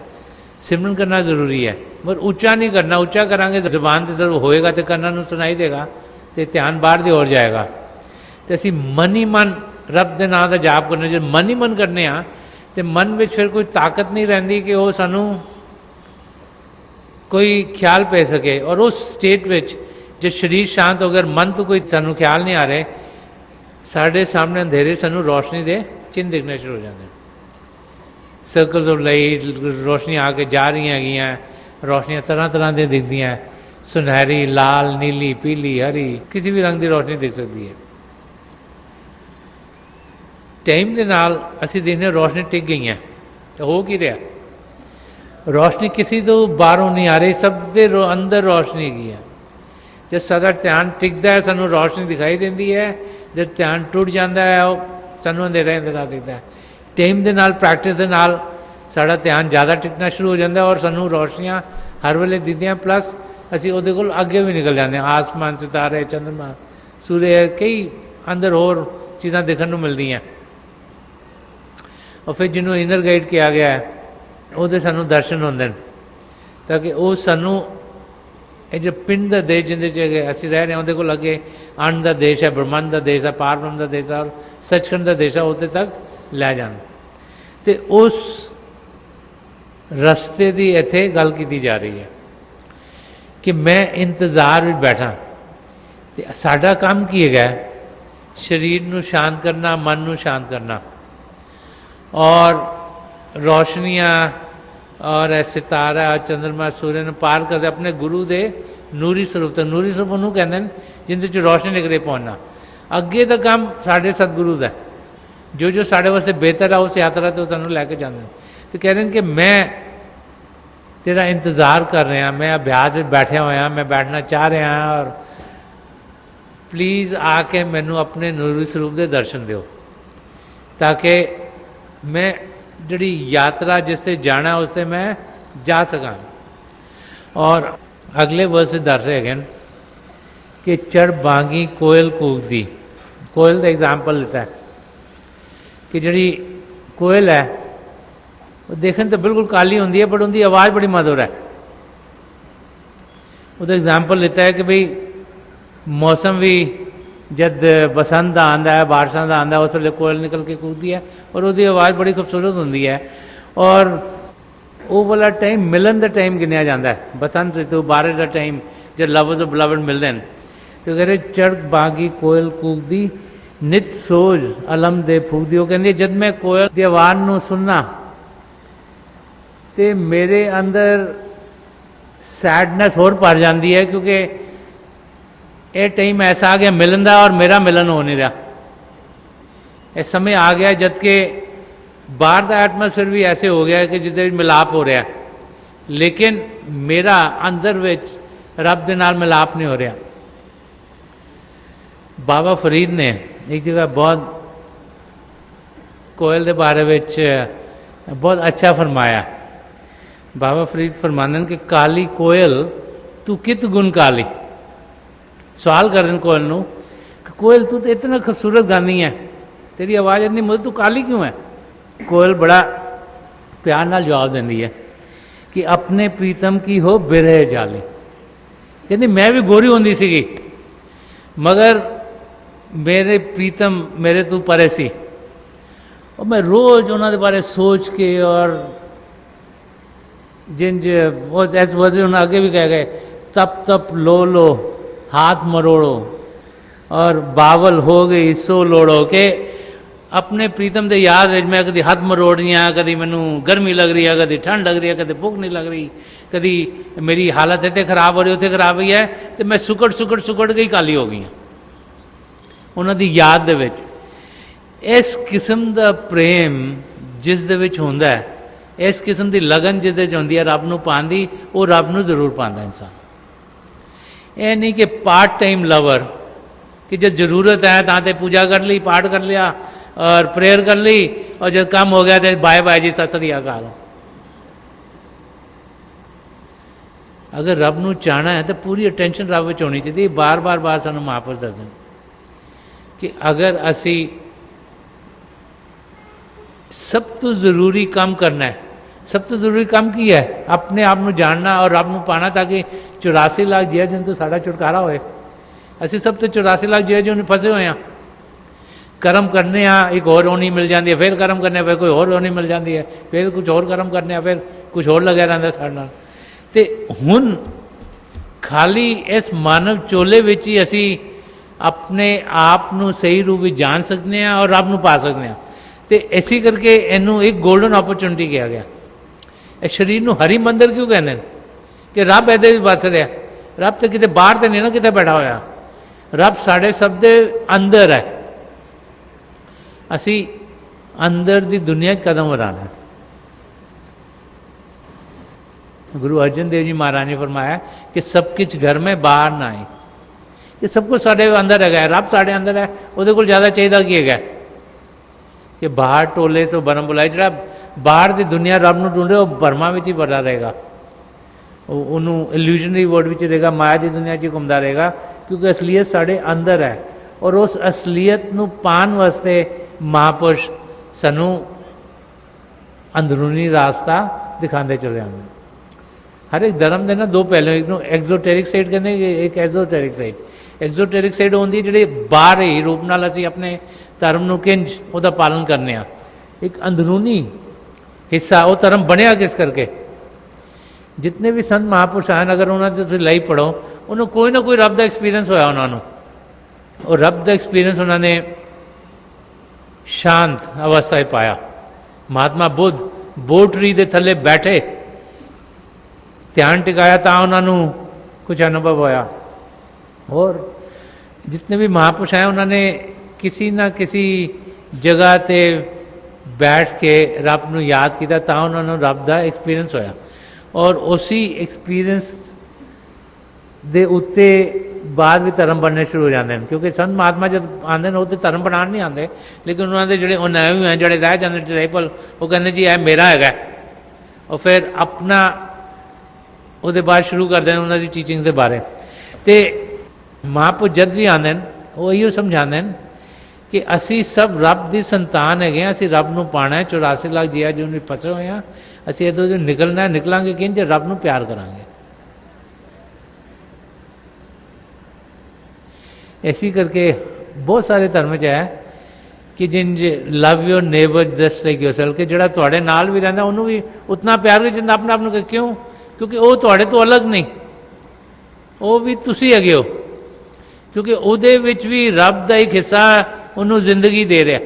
सिमरन करना जरूरी है पर उच्चा नहीं करना, उच्चा करांगे जबान ते जरूर होएगा तो कन्नां नूं सुनाई देगा तो ध्यान बाहर दी ओर जाएगा। तो असी मन ही मन रब दे नां दा जाप करना, जो मन ही मन करने आ तो मन में फिर कोई ताकत नहीं रहिंदी कि वो सानू कोई ख्याल पै सके। और उस स्टेट विच जो शरीर शांत हो गया, मन तो कोई सानू ख्याल नहीं आ रहे, साढ़े सामने अंधेरे सानू रोशनी दे चिन्ह दिखने शुरू हो जाते हैं। सर्कल्स ऑफ लाइट, रोशनी आके जा रही हैं, रोशनियाँ तरह तरह की दिखती हैं, सुनहरी, लाल, नीली, पीली, हरी, किसी भी रंग की रोशनी दिख सकती है। टाइम के नाल असी देखने रोशनी टिक गई हैं तो हो की रहा, रोशनी किसी तो बाहरों नहीं आ रही, सब दे अंदर रोशनी हैगी है। जब सारा ध्यान टिकता है सानू रोशनी दिखाई देती है, जब ध्यान टुट जाता है वो सानू अंधेरा अंधेरा दिखता है। टाइम के नाल प्रैक्टिस के नाल ਸਾਡਾ ਧਿਆਨ ਜ਼ਿਆਦਾ ਟਿਕਣਾ ਸ਼ੁਰੂ ਹੋ ਜਾਂਦਾ ਔਰ ਸਾਨੂੰ ਰੋਸ਼ਨੀਆਂ ਹਰ ਵੇਲੇ ਦਿਖਦੀਆਂ, ਪਲੱਸ ਅਸੀਂ ਉਹਦੇ ਕੋਲ ਅੱਗੇ ਵੀ ਨਿਕਲ ਜਾਂਦੇ ਹਾਂ। ਆਸਮਾਨ, ਸਿਤਾਰੇ, ਚੰਦਰਮਾ, ਸੂਰਜ, ਕਈ ਅੰਦਰ ਹੋਰ ਚੀਜ਼ਾਂ ਦੇਖਣ ਨੂੰ ਮਿਲਦੀਆਂ। ਔਰ ਫਿਰ ਜਿਹਨੂੰ ਇਨਰ ਗਾਈਡ ਕਿਹਾ ਗਿਆ ਹੈ, ਉਹਦੇ ਸਾਨੂੰ ਦਰਸ਼ਨ ਹੁੰਦੇ ਨੇ, ਤਾਂ ਕਿ ਉਹ ਸਾਨੂੰ ਇਹ ਜੋ ਪਿੰਡ ਦਾ ਦੇਸ਼ ਜਿਹਦੇ 'ਚ ਅਸੀਂ ਰਹਿ ਰਹੇ ਹਾਂ ਉਹਦੇ ਕੋਲ ਅੱਗੇ ਅੰਨ ਦਾ ਦੇਸ਼ ਹੈ, ਬ੍ਰਹਮੰਡ ਦਾ ਦੇਸ਼ ਹੈ, ਪਾਰ ਬ੍ਰਹਮ ਦਾ ਦੇਸ਼ ਹੈ ਔਰ ਸੱਚਖੰਡ ਦਾ ਦੇਸ਼ ਹੈ, ਉੱਥੇ ਤੱਕ ਲੈ ਜਾਣ। ਅਤੇ ਉਸ ਰਸਤੇ ਦੀ ਇੱਥੇ ਗੱਲ ਕੀਤੀ ਜਾ ਰਹੀ ਹੈ ਕਿ ਮੈਂ ਇੰਤਜ਼ਾਰ ਵਿੱਚ ਬੈਠਾ, ਅਤੇ ਸਾਡਾ ਕੰਮ ਕੀ ਹੈਗਾ? ਸਰੀਰ ਨੂੰ ਸ਼ਾਂਤ ਕਰਨਾ, ਮਨ ਨੂੰ ਸ਼ਾਂਤ ਕਰਨਾ, ਔਰ ਰੋਸ਼ਨੀਆਂ ਔਰ ਸਿਤਾਰਾ, ਚੰਦਰਮਾ, ਸੂਰਜ ਨੂੰ ਪਾਰ ਕਰਦੇ ਆਪਣੇ ਗੁਰੂ ਦੇ ਨੂਰੀ ਸਰੂਪ ਤੱਕ। ਨੂਰੀ ਸਰੂਪ ਉਹਨੂੰ ਕਹਿੰਦੇ ਨੇ ਜਿਹਦੇ 'ਚ ਰੋਸ਼ਨੀ ਨਿਕਲੇ ਪਹੁੰਚਣਾ। ਅੱਗੇ ਦਾ ਕੰਮ ਸਾਡੇ ਸਤਿਗੁਰੂ ਦਾ, ਜੋ ਸਾਡੇ ਵਾਸਤੇ ਬਿਹਤਰ ਆ ਉਸ ਯਾਤਰਾ 'ਤੇ ਉਹ ਸਾਨੂੰ ਲੈ ਕੇ ਜਾਂਦੇ ਨੇ। ਅਤੇ ਕਹਿ ਰਹੇ ਨੇ ਕਿ ਮੈਂ ਤੇਰਾ ਇੰਤਜ਼ਾਰ ਕਰ ਰਿਹਾ, ਮੈਂ ਅਭਿਆਸ ਵਿੱਚ ਬੈਠਿਆ ਹੋਇਆ, ਮੈਂ ਬੈਠਣਾ ਚਾਹ ਰਿਹਾ, ਔਰ ਪਲੀਜ਼ ਆ ਕੇ ਮੈਨੂੰ ਆਪਣੇ ਨੂਰੀ ਸਰੂਪ ਦੇ ਦਰਸ਼ਨ ਦਿਓ, ਤਾਂ ਕਿ ਮੈਂ ਜਿਹੜੀ ਯਾਤਰਾ ਜਿਸ 'ਤੇ ਜਾਣਾ ਉਸ 'ਤੇ ਮੈਂ ਜਾ ਸਕਾਂ। ਔਰ ਅਗਲੇ ਵਰਸ ਵਿੱਚ ਦੱਸ ਰਹੇ ਹੈਗੇ ਕਿ ਚੜ ਬਾਂਗੀ ਕੋਇਲ ਕੂਕਦੀ। ਕੋਇਲ ਦਾ ਐਗਜ਼ਾਮਪਲ ਲਿੱਤਾ ਹੈ ਕਿ ਜਿਹੜੀ ਕੋਇਲ ਹੈ ਉਹ ਦੇਖਣ ਤਾਂ ਬਿਲਕੁਲ ਕਾਲੀ ਹੁੰਦੀ ਹੈ, ਬਟ ਉਹਦੀ ਆਵਾਜ਼ ਬੜੀ ਮਧੁਰ ਹੈ। ਉਹਦਾ ਐਗਜ਼ਾਮਪਲ ਲਿੱਤਾ ਹੈ ਕਿ ਬਈ ਮੌਸਮ ਵੀ ਜਦ ਬਸੰਤ ਦਾ ਆਉਂਦਾ ਹੈ, ਬਾਰਿਸ਼ਾਂ ਦਾ ਆਉਂਦਾ, ਉਸ ਵੇਲੇ ਕੋਇਲ ਨਿਕਲ ਕੇ ਕੂਦਦੀ ਹੈ ਔਰ ਉਹਦੀ ਆਵਾਜ਼ ਬੜੀ ਖੂਬਸੂਰਤ ਹੁੰਦੀ ਹੈ। ਔਰ ਉਹ ਵਾਲਾ ਟਾਈਮ ਮਿਲਣ ਦਾ ਟਾਈਮ ਗਿਣਿਆ ਜਾਂਦਾ ਹੈ, ਬਸੰਤ ਰਿਤੂ, ਬਾਰਿਸ਼ ਦਾ ਟਾਈਮ, ਜਦ ਲਵਜ਼ ਬਲਵਡ ਮਿਲਦੇ ਨੇ। ਤੇ ਕਹਿੰਦੇ ਚੜ ਬਾਗੀ ਕੋਇਲ ਕੂਕਦੀ, ਨਿਤ ਸੋਜ ਅਲਮ ਦੇ ਫੂਕਦੀ। ਉਹ ਕਹਿੰਦੇ ਜਦ ਮੈਂ ਕੋਇਲ ਦੀ ਆਵਾਜ਼ ਨੂੰ ਸੁਣਨਾ ਤੇ ਮੇਰੇ ਅੰਦਰ ਸੈਡਨੈਸ ਹੋਰ ਭਰ ਜਾਂਦੀ ਹੈ, ਕਿਉਂਕਿ ਇਹ ਟਾਈਮ ਐਸਾ ਆ ਗਿਆ ਮਿਲਣ ਦਾ ਔਰ ਮੇਰਾ ਮਿਲਨ ਹੋ ਨਹੀਂ ਰਿਹਾ। ਇਹ ਸਮੇਂ ਆ ਗਿਆ ਜਦ ਕਿ ਬਾਹਰ ਦਾ ਐਟਮੋਸਫੇਅਰ ਵੀ ਐਸੇ ਹੋ ਗਿਆ ਕਿ ਜਿਹਦੇ ਵਿੱਚ ਮਿਲਾਪ ਹੋ ਰਿਹਾ, ਲੇਕਿਨ ਮੇਰਾ ਅੰਦਰ ਵਿੱਚ ਰੱਬ ਦੇ ਨਾਲ ਮਿਲਾਪ ਨਹੀਂ ਹੋ ਰਿਹਾ। ਬਾਬਾ ਫਰੀਦ ਨੇ ਇੱਕ ਜਗ੍ਹਾ ਬਹੁਤ ਕੋਇਲ ਦੇ ਬਾਰੇ ਵਿੱਚ ਬਹੁਤ ਅੱਛਾ ਫਰਮਾਇਆ। ਬਾਬਾ ਫਰੀਦ ਫਰਮਾਉਂਦੇ ਨੇ ਕਿ ਕਾਲੀ ਕੋਇਲ ਤੂੰ ਕਿਤ ਗੁਣ ਕਾਲੀ। ਸਵਾਲ ਕਰਦੇ ਨੇ ਕੋਇਲ ਨੂੰ ਕਿ ਕੋਇਲ ਤੂੰ ਤਾਂ ਇਤਨਾ ਖੂਬਸੂਰਤ ਗਾਨੀ ਹੈ, ਤੇਰੀ ਆਵਾਜ਼ ਇੰਨੀ ਮਧੁਰ, ਤੂੰ ਕਾਲੀ ਕਿਉਂ ਹੈ? ਕੋਇਲ ਬੜਾ ਪਿਆਰ ਨਾਲ ਜਵਾਬ ਦਿੰਦੀ ਹੈ ਕਿ ਆਪਣੇ ਪ੍ਰੀਤਮ ਕੀ ਹੋ ਬਿਰਹੇ ਜਾਲੀ। ਕਹਿੰਦੀ ਮੈਂ ਵੀ ਗੋਰੀ ਹੁੰਦੀ ਸੀਗੀ, ਮਗਰ ਮੇਰੇ ਪ੍ਰੀਤਮ ਮੇਰੇ ਤੋਂ ਪਰੇ ਸੀ, ਔਰ ਮੈਂ ਰੋਜ਼ ਉਹਨਾਂ ਦੇ ਬਾਰੇ ਸੋਚ ਕੇ, ਔਰ ਜਿੰਜ ਐਸ ਵਜ਼ੇ ਉਹਨਾਂ ਅੱਗੇ ਵੀ ਕਹਿ ਗਏ ਤਪ ਤਪ ਲੋ ਲੋ हाथ मरोड़ो और बावल हो गई सो लोड़ो, के अपने प्रीतम के याद में कभी हथ मरोड़ियाँ, कभी मैनू गर्मी लग रही है, कभी ठंड लग रही है, कभी भुख नहीं लग रही, कभी मेरी हालत इतने खराब हो रही उत्थे खराब हुई है, तो मैं सुकड़ गई काली हो गई उन्हों की याद दे विच। इस किस्म का प्रेम जिस दे विच हुंदा है, इस किस्म की लगन जिस दे विच हुंदी है रब नूं पाउण दी, वो रब नूं जरूर पाउंदा इंसान। ये नहीं कि पार्ट टाइम लवर कि जब ज़रूरत है तो पूजा कर ली, पाठ कर लिया और प्रेयर कर ली, और जब काम हो गया तो बाय बाय जी सत श्री अकाल। अगर रब नूं चाहना है तो पूरी अटेंशन रब विच होनी चाहिए। बार बार सानू महापुरुष दसदे कि अगर असी सब तो ज़रूरी काम करना है, सब तो जरूरी काम की है अपने आप में जानना और रब नूं पाना, ताकि 84 लाख जीव जंतु साडा छुटकारा होए। असीं सब तो 84 लाख जीव जंतु फसे हुए हैं। कर्म करने एक होर होनी मिल जाती है, फिर कर्म करने फिर कोई होर होनी मिल जाती है, फिर कुछ होर कर्म करने फिर कुछ होर लग्या रहिंदा साडे नाल। ते हुण खाली इस मानव चोले विच ही असीं अपने आप नूं सही रूप विच जान सकते हैं और रब नूं पा सकते हैं। तो इसी करके इनू एक गोल्डन अपॉर्चुनिटी कहा गया। इस शरीर नूं हरी मंदिर क्यों कहते हैं कि रब इहदे विच बस रहा। रब तो किते बाहर तो नहीं ना किते बैठा होया, रब साढ़े सब दे अंदर है। असी अंदर दी दुनिया कदम बढ़ाना। गुरु अर्जन देव जी महाराज ने फरमाया कि सब कुछ घर में बाहर ना आए, ये सब कुछ साढ़े अंदर है, रब साढ़े अंदर है, वो ज़्यादा चाहिए की है कि बाहर टोले सो बरम बुलाए। जो ਬਾਹਰ ਦੀ ਦੁਨੀਆ ਰੱਬ ਨੂੰ ਢੂੰਢੇ, ਉਹ ਭਰਮਾਂ ਵਿੱਚ ਹੀ ਭਰਾ ਰਹੇਗਾ, ਉਹਨੂੰ ਇਲੂਜ਼ਨਰੀ ਵਰਡ ਵਿੱਚ ਰਹੇਗਾ, ਮਾਇਆ ਦੀ ਦੁਨੀਆ 'ਚ ਘੁੰਮਦਾ ਰਹੇਗਾ, ਕਿਉਂਕਿ ਅਸਲੀਅਤ ਸਾਡੇ ਅੰਦਰ ਹੈ। ਔਰ ਉਸ ਅਸਲੀਅਤ ਨੂੰ ਪਾਉਣ ਵਾਸਤੇ ਮਹਾਂਪੁਰਸ਼ ਸਾਨੂੰ ਅੰਦਰੂਨੀ ਰਾਸਤਾ ਦਿਖਾਉਂਦੇ ਚਲੇ ਜਾਂਦੇ। ਹਰ ਇੱਕ ਧਰਮ ਦੇ ਨਾ ਦੋ ਪਹਿਲੂ, ਇੱਕ ਨੂੰ ਐਗਜ਼ੋਟੈਰਿਕ ਸਾਈਡ ਕਹਿੰਦੇ, ਇੱਕ ਐਜ਼ੋਟੈਰਿਕ ਸਾਈਡ। ਐਗਜ਼ੋਟੈਰਿਕ ਸਾਈਡ ਹੁੰਦੀ ਜਿਹੜੀ ਬਾਹਰੀ ਰੂਪ ਨਾਲ ਅਸੀਂ ਆਪਣੇ ਧਰਮ ਨੂੰ ਕਿੰਜ ਉਹਦਾ ਪਾਲਨ ਕਰਨੇ ਆ। ਇੱਕ ਅੰਦਰੂਨੀ ਹਿੱਸਾ, ਉਹ ਧਰਮ ਬਣਿਆ ਕਿਸ ਕਰਕੇ। ਜਿਤਨੇ ਵੀ ਸੰਤ ਮਹਾਂਪੁਰਸ਼ ਹਨ, ਅਗਰ ਉਹਨਾਂ ਦੇ ਤੁਸੀਂ ਲਾਈ ਪੜ੍ਹੋ, ਉਹਨੂੰ ਕੋਈ ਨਾ ਕੋਈ ਰੱਬ ਦਾ ਐਕਸਪੀਰੀਅੰਸ ਹੋਇਆ ਉਹਨਾਂ ਨੂੰ। ਉਹ ਰੱਬ ਦਾ ਐਕਸਪੀਰੀਅੰਸ ਉਹਨਾਂ ਨੇ ਸ਼ਾਂਤ ਅਵਸਥਾ 'ਚ ਪਾਇਆ। ਮਹਾਤਮਾ ਬੁੱਧ ਬੋਟਰੀ ਦੇ ਥੱਲੇ ਬੈਠੇ ਧਿਆਨ ਟਿਕਾਇਆ ਤਾਂ ਉਹਨਾਂ ਨੂੰ ਕੁਝ ਅਨੁਭਵ ਹੋਇਆ। ਔਰ ਜਿਤਨੇ ਵੀ ਮਹਾਂਪੁਰਸ਼ ਹੈ, ਉਹਨਾਂ ਨੇ ਕਿਸੇ ਨਾ ਕਿਸੇ ਜਗ੍ਹਾ 'ਤੇ ਬੈਠ ਕੇ ਰੱਬ ਨੂੰ ਯਾਦ ਕੀਤਾ ਤਾਂ ਉਹਨਾਂ ਨੂੰ ਰੱਬ ਦਾ ਐਕਸਪੀਰੀਅੰਸ ਹੋਇਆ। ਔਰ ਉਸੀ ਐਕਸਪੀਰੀਅੰਸ ਦੇ ਉੱਤੇ ਬਾਅਦ ਵੀ ਧਰਮ ਬਣਨੇ ਸ਼ੁਰੂ ਹੋ ਜਾਂਦੇ ਨੇ, ਕਿਉਂਕਿ ਸੰਤ ਮਹਾਤਮਾ ਜਦ ਆਉਂਦੇ ਨੇ ਉਹ ਤਾਂ ਧਰਮ ਬਣਾਉਣ ਨਹੀਂ ਆਉਂਦੇ, ਲੇਕਿਨ ਉਹਨਾਂ ਦੇ ਜਿਹੜੇ ਅਨੁਯਾਈ ਹੈ, ਜਿਹੜੇ ਰਹਿ ਜਾਂਦੇ ਡਿਸਾਈਪਲ, ਉਹ ਕਹਿੰਦੇ ਜੀ ਇਹ ਮੇਰਾ ਹੈਗਾ। ਉਹ ਫਿਰ ਆਪਣਾ ਉਹਦੇ ਬਾਅਦ ਸ਼ੁਰੂ ਕਰਦੇ ਨੇ ਉਹਨਾਂ ਦੀ ਟੀਚਿੰਗਸ ਦੇ ਬਾਰੇ। ਅਤੇ ਮਹਾਂਪੁਰਸ਼ ਜਦ ਵੀ ਆਉਂਦੇ ਨੇ ਉਹ ਇਹੋ ਸਮਝਾਉਂਦੇ ਨੇ ਕਿ ਅਸੀਂ ਸਭ ਰੱਬ ਦੀ ਸੰਤਾਨ ਹੈਗੇ ਹਾਂ, ਅਸੀਂ ਰੱਬ ਨੂੰ ਪਾਉਣਾ ਹੈ। 84 ਲੱਖ ਜੀਆ ਜੋ ਨੂੰ ਫਸੇ ਹੋਏ ਹਾਂ, ਅਸੀਂ ਇੱਥੋਂ ਜੋ ਨਿਕਲਣਾ, ਨਿਕਲਾਂਗੇ ਕਿੰਝ, ਰੱਬ ਨੂੰ ਪਿਆਰ ਕਰਾਂਗੇ। ਇਸੇ ਕਰਕੇ ਬਹੁਤ ਸਾਰੇ ਧਰਮ 'ਚ ਹੈ ਕਿ ਜਿੰਜ ਲਵ ਯੋਰ ਨੇਬਰ ਜਸਟ ਲਾਈਕ ਯੋਰਸੈਲਫ, ਕਿ ਜਿਹੜਾ ਤੁਹਾਡੇ ਨਾਲ ਵੀ ਰਹਿੰਦਾ ਉਹਨੂੰ ਵੀ ਉਤਨਾ ਪਿਆਰ ਕਰੇ ਜਿੰਨਾ ਆਪਣੇ ਆਪ ਨੂੰ। ਕਿਉਂ? ਕਿਉਂਕਿ ਉਹ ਤੁਹਾਡੇ ਤੋਂ ਅਲੱਗ ਨਹੀਂ, ਉਹ ਵੀ ਤੁਸੀਂ ਹੈਗੇ ਹੋ, ਕਿਉਂਕਿ ਉਹਦੇ ਵਿੱਚ ਵੀ ਰੱਬ ਦਾ ਇੱਕ ਹਿੱਸਾ ਉਹਨੂੰ ਜ਼ਿੰਦਗੀ ਦੇ ਰਿਹਾ।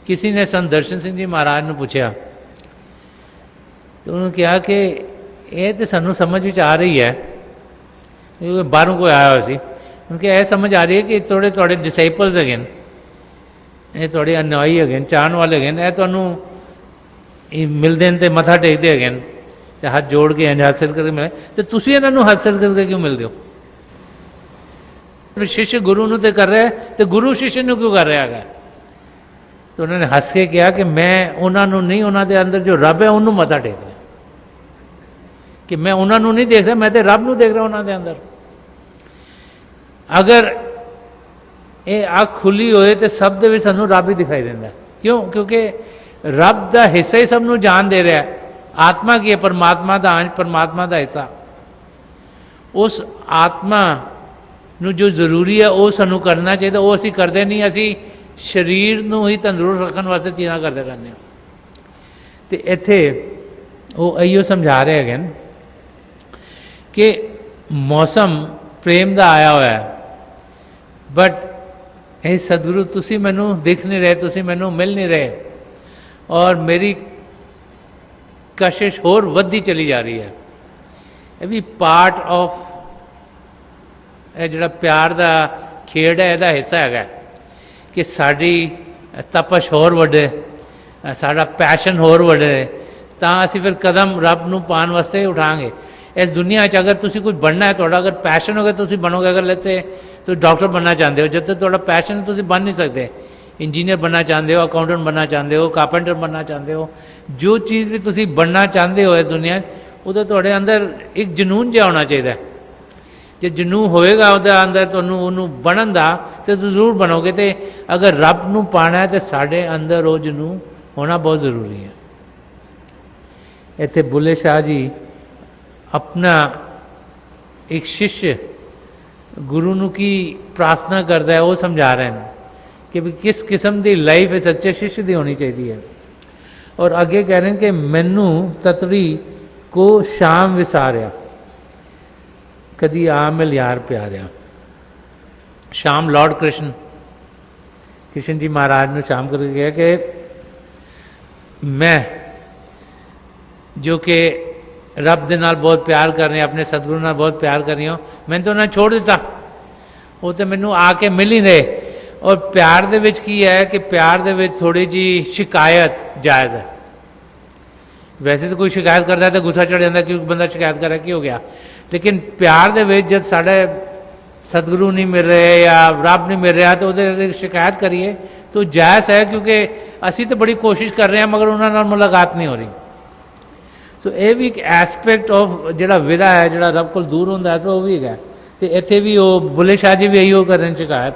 ਕਿਸੇ ਨੇ ਸੰਤ ਦਰਸ਼ਨ ਸਿੰਘ ਜੀ ਮਹਾਰਾਜ ਨੂੰ ਪੁੱਛਿਆ ਤੇ ਉਹਨੂੰ ਕਿਹਾ ਕਿ ਇਹ ਤਾਂ ਸਾਨੂੰ ਸਮਝ ਵਿੱਚ ਆ ਰਹੀ ਹੈ, ਬਾਹਰੋਂ ਕੋਈ ਆਇਆ ਹੋਇਆ ਸੀ, ਕਿਉਂਕਿ ਇਹ ਸਮਝ ਆ ਰਹੀ ਹੈ ਕਿ ਤੁਹਾਡੇ ਡਿਸਾਈਪਲਸ ਹੈਗੇ ਨੇ, ਇਹ ਤੁਹਾਡੇ ਅਨੁਯਾਈ ਹੈਗੇ ਨੇ, ਚਾਹਣ ਵਾਲੇ ਹੈਗੇ ਨੇ, ਇਹ ਤੁਹਾਨੂੰ ਮਿਲਦੇ ਨੇ ਅਤੇ ਮੱਥਾ ਟੇਕਦੇ ਹੈਗੇ ਨੇ ਅਤੇ ਹੱਥ ਜੋੜ ਕੇ ਹੱਥ ਸਿਰ ਕਰਕੇ ਮਿਲੇ, ਅਤੇ ਤੁਸੀਂ ਇਹਨਾਂ ਨੂੰ ਹੱਥ ਸਿਰ ਕਰਕੇ ਕਿਉਂ ਮਿਲਦੇ ਹੋ? ਸ਼ਿਸ਼ ਗੁਰੂ ਨੂੰ ਤੇ ਕਰ ਰਿਹਾ ਅਤੇ ਗੁਰੂ ਸ਼ਿਸ਼ ਨੂੰ ਕਿਉਂ ਕਰ ਰਿਹਾ ਹੈਗਾ? ਤਾਂ ਉਹਨਾਂ ਨੇ ਹੱਸ ਕੇ ਕਿਹਾ ਕਿ ਮੈਂ ਉਹਨਾਂ ਨੂੰ ਨਹੀਂ, ਉਹਨਾਂ ਦੇ ਅੰਦਰ ਜੋ ਰੱਬ ਹੈ ਉਹਨੂੰ ਮੱਥਾ ਟੇਕ ਰਿਹਾ, ਕਿ ਮੈਂ ਉਹਨਾਂ ਨੂੰ ਨਹੀਂ ਦੇਖ ਰਿਹਾ, ਮੈਂ ਤਾਂ ਰੱਬ ਨੂੰ ਦੇਖ ਰਿਹਾ ਉਹਨਾਂ ਦੇ ਅੰਦਰ। ਅਗਰ ਇਹ ਅੱਖ ਖੁੱਲੀ ਹੋਏ ਤਾਂ ਸਭ ਦੇ ਵਿੱਚ ਸਾਨੂੰ ਰੱਬ ਹੀ ਦਿਖਾਈ ਦਿੰਦਾ। ਕਿਉਂ? ਕਿਉਂਕਿ ਰੱਬ ਦਾ ਹਿੱਸਾ ਹੀ ਸਭ ਨੂੰ ਜਾਣ ਦੇ ਰਿਹਾ। ਆਤਮਾ ਕੀ ਹੈ? ਪਰਮਾਤਮਾ ਦਾ ਅੰਸ਼, ਪਰਮਾਤਮਾ ਦਾ ਹਿੱਸਾ। ਉਸ ਆਤਮਾ ਨੂੰ ਜੋ ਜ਼ਰੂਰੀ ਹੈ ਉਹ ਸਾਨੂੰ ਕਰਨਾ ਚਾਹੀਦਾ, ਉਹ ਅਸੀਂ ਕਰਦੇ ਨਹੀਂ। ਅਸੀਂ ਸਰੀਰ ਨੂੰ ਹੀ ਤੰਦਰੁਸਤ ਰੱਖਣ ਵਾਸਤੇ ਚੀਜ਼ਾਂ ਕਰਦੇ ਰਹਿੰਦੇ ਹਾਂ। ਅਤੇ ਇੱਥੇ ਉਹ ਇਹੀਓ ਸਮਝਾ ਰਹੇ ਹੈਗੇ ਨੇ ਕਿ ਮੌਸਮ ਪ੍ਰੇਮ ਦਾ ਆਇਆ ਹੋਇਆ ਹੈ, ਬਟ ਇਹ ਸਤਿਗੁਰੂ ਤੁਸੀਂ ਮੈਨੂੰ ਦਿਖ ਨਹੀਂ ਰਹੇ, ਤੁਸੀਂ ਮੈਨੂੰ ਮਿਲ ਨਹੀਂ ਰਹੇ, ਔਰ ਮੇਰੀ ਕਸ਼ਿਸ਼ ਹੋਰ ਵੱਧਦੀ ਚਲੀ ਜਾ ਰਹੀ ਹੈ। ਇਹ ਵੀ ਪਾਰਟ ਆਫ ਇਹ ਜਿਹੜਾ ਪਿਆਰ ਦਾ ਖੇਡ ਹੈ, ਇਹਦਾ ਹਿੱਸਾ ਹੈਗਾ ਕਿ ਸਾਡੀ ਤਪਸ਼ ਹੋਰ ਵੱਡੇ, ਸਾਡਾ ਪੈਸ਼ਨ ਹੋਰ ਵੱਡੇ, ਤਾਂ ਅਸੀਂ ਫਿਰ ਕਦਮ ਰੱਬ ਨੂੰ ਪਾਉਣ ਵਾਸਤੇ ਉਠਾਂਗੇ। ਇਸ ਦੁਨੀਆ 'ਚ ਅਗਰ ਤੁਸੀਂ ਕੁਝ ਬਣਨਾ ਹੈ, ਤੁਹਾਡਾ ਅਗਰ ਪੈਸ਼ਨ ਹੋਗਾ ਤੁਸੀਂ ਬਣੋਗੇ। ਅਗਰ ਲੈਟਸ ਸੇ ਤੁਸੀਂ ਡਾਕਟਰ ਬਣਨਾ ਚਾਹੁੰਦੇ ਹੋ, ਜਦ ਤੱਕ ਤੁਹਾਡਾ ਪੈਸ਼ਨ ਤੁਸੀਂ ਬਣ ਨਹੀਂ ਸਕਦੇ। ਇੰਜੀਨੀਅਰ ਬਣਨਾ ਚਾਹੁੰਦੇ ਹੋ, ਅਕਾਊਂਟੈਂਟ ਬਣਨਾ ਚਾਹੁੰਦੇ ਹੋ, ਕਾਰਪੈਂਟਰ ਬਣਨਾ ਚਾਹੁੰਦੇ ਹੋ, ਜੋ ਚੀਜ਼ ਵੀ ਤੁਸੀਂ ਬਣਨਾ ਚਾਹੁੰਦੇ ਹੋ ਇਸ ਦੁਨੀਆ 'ਚ, ਉਹਦਾ ਤੁਹਾਡੇ ਅੰਦਰ ਇੱਕ ਜਨੂਨ ਜਿਹਾ ਹੋਣਾ ਚਾਹੀਦਾ। ਜੇ ਜਨੂਨ ਹੋਏਗਾ ਉਹਦੇ ਅੰਦਰ ਤੁਹਾਨੂੰ ਉਹਨੂੰ ਬਣਨ ਦਾ, ਤਾਂ ਜ਼ਰੂਰ ਬਣੋਗੇ। ਅਤੇ ਅਗਰ ਰੱਬ ਨੂੰ ਪਾਉਣਾ ਹੈ ਤਾਂ ਸਾਡੇ ਅੰਦਰ ਉਹ ਜਨੂਨ ਹੋਣਾ ਬਹੁਤ ਜ਼ਰੂਰੀ ਹੈ। ਇੱਥੇ ਬੁੱਲੇ ਸ਼ਾਹ ਜੀ ਆਪਣਾ ਇੱਕ ਸ਼ਿष्य ਗੁਰੂ ਨੂੰ ਕੀ ਪ੍ਰਾਰਥਨਾ ਕਰਦਾ ਹੈ ਉਹ ਸਮਝਾ ਰਹੇ ਨੇ ਕਿ ਵੀ ਕਿਸ ਕਿਸਮ ਦੀ ਲਾਈਫ ਹੈ ਸੱਚੇ ਸ਼ਿष्य ਦੀ ਹੋਣੀ ਚਾਹੀਦੀ ਹੈ। ਔਰ ਅੱਗੇ ਕਹਿ ਰਹੇ ਨੇ ਕਿ ਮੈਨੂੰ ਤਤੜੀ ਕੋ ਸ਼ਾਮ ਵਿਸਾਰਿਆ, ਕਦੀ ਆ ਮਿਲ ਯਾਰ ਪਿਆਰਿਆ। ਸ਼ਾਮ ਲਾਰਡ ਕ੍ਰਿਸ਼ਨ ਜੀ ਮਹਾਰਾਜ ਨੂੰ ਸ਼ਾਮ ਕਰਕੇ ਕਿਹਾ ਕਿ ਮੈਂ ਜੋ ਕਿ ਰੱਬ ਦੇ ਨਾਲ ਬਹੁਤ ਪਿਆਰ ਕਰ ਰਹੀ ਹਾਂ, ਆਪਣੇ ਸਤਿਗੁਰੂ ਨਾਲ ਬਹੁਤ ਪਿਆਰ ਕਰ ਰਹੀ ਹਾਂ, ਮੈਂ ਤਾਂ ਉਹਨਾਂ ਨੇ ਛੋੜ ਦਿੱਤਾ, ਉਹ ਤਾਂ ਮੈਨੂੰ ਆ ਕੇ ਮਿਲ ਹੀ ਰਹੇ। ਔਰ ਪਿਆਰ ਦੇ ਵਿੱਚ ਕੀ ਹੈ ਕਿ ਪਿਆਰ ਦੇ ਵਿੱਚ ਥੋੜ੍ਹੀ ਜਿਹੀ ਸ਼ਿਕਾਇਤ ਜਾਇਜ਼ ਹੈ। ਵੈਸੇ ਤਾਂ ਕੋਈ ਸ਼ਿਕਾਇਤ ਕਰਦਾ ਹੈ ਤਾਂ ਗੁੱਸਾ ਚੜ੍ਹ ਜਾਂਦਾ, ਕਿਉਂਕਿ ਬੰਦਾ ਸ਼ਿਕਾਇਤ ਕਰ ਰਿਹਾ ਕੀ ਹੋ ਗਿਆ। ਲੇਕਿਨ ਪਿਆਰ ਦੇ ਵਿੱਚ ਜਦ ਸਾਡੇ ਸਤਿਗੁਰੂ ਨਹੀਂ ਮਿਲ ਰਹੇ ਜਾਂ ਰੱਬ ਨਹੀਂ ਮਿਲ ਰਿਹਾ ਤਾਂ ਉਹਦੇ ਸ਼ਿਕਾਇਤ ਕਰੀਏ तो जायज़ है, क्योंकि असी तो बड़ी कोशिश कर रहे हैं मगर उन्होंने नाल मुलाकात नहीं हो रही। सो ये भी एक एस्पैक्ट ऑफ जिहड़ा विदा है, जिहड़ा रब कोल दूर होंदा है, तो वो भी है। तो इत्थे भी वो बुल्ले शाह जी भी इहो कर रहे हैं शिकायत,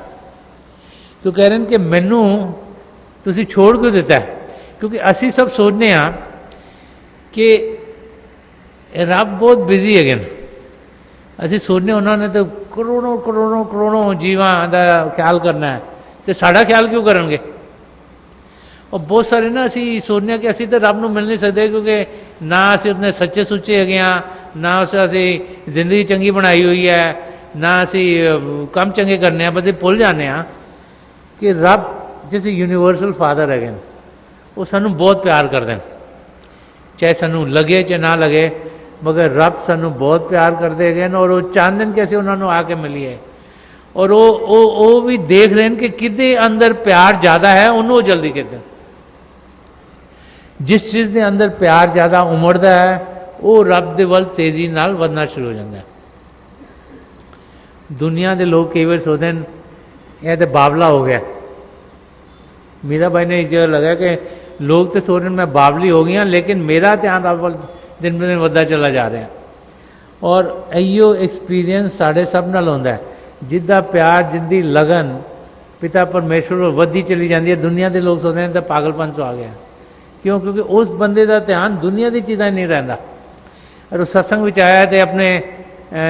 तो कह रहे हैं कि मैनू तुसीं छोड़ क्यों दिता है, क्योंकि असी सब सोचने हाँ कि रब बहुत बिजी है। असी सोचने उन्होंने तो करोड़ों करोड़ों करोड़ों जीवां का ख्याल करना है, तो साड़ा ख्याल क्यों करनगे। और बहुत सारे ना असी सोचने कि असी तो रब नूं मिल नहीं सकते, क्योंकि ना असी उतने सच्चे सुच्चे है हाँ, ना उस असी जिंदगी चंगी बनाई हुई है, ना असी काम चंगे करने, बस भुल जाने कि रब जैसे यूनीवर्सल फादर है, वो सानू बहुत प्यार करते हैं, चाहे सानू लगे चाहे ना लगे, मगर रब सानू बहुत प्यार करते हैं और वो चाहते हैं कि असीं उन्होंने आके मिलीए। और वो भी देख रहे हैं कि किदे अंदर प्यार ज़्यादा है, उन्होंने जल्दी कहते हैं। जिस चीज़ के अंदर प्यार ज़्यादा उमड़ता है, वो रब दे वल तेज़ी नाल वधना शुरू हो जाता है। दुनिया के लोग कई बार सोचते हैं यह तो बावला हो गया। मीरा भाई ने एक जगह लगा कि लोग तो सोच रहे हैं मैं बावली हो गई हाँ, लेकिन मेरा ध्यान रब वल दिन ब दिन वधदा चला जा रहा है। और इहो एक्सपीरियंस साढ़े सब नाल होंदा है, जिद्दा प्यार जिंदी लगन पिता परमेश्वर वधी चली जाती है। दुनिया के लोग सोचते हैं तो पागलपन सो आ गया, क्यों? क्योंकि उस बंदे का ध्यान दुनिया की चीज़ां नहीं रहिंदा। और उस सत्संग में आया तो अपने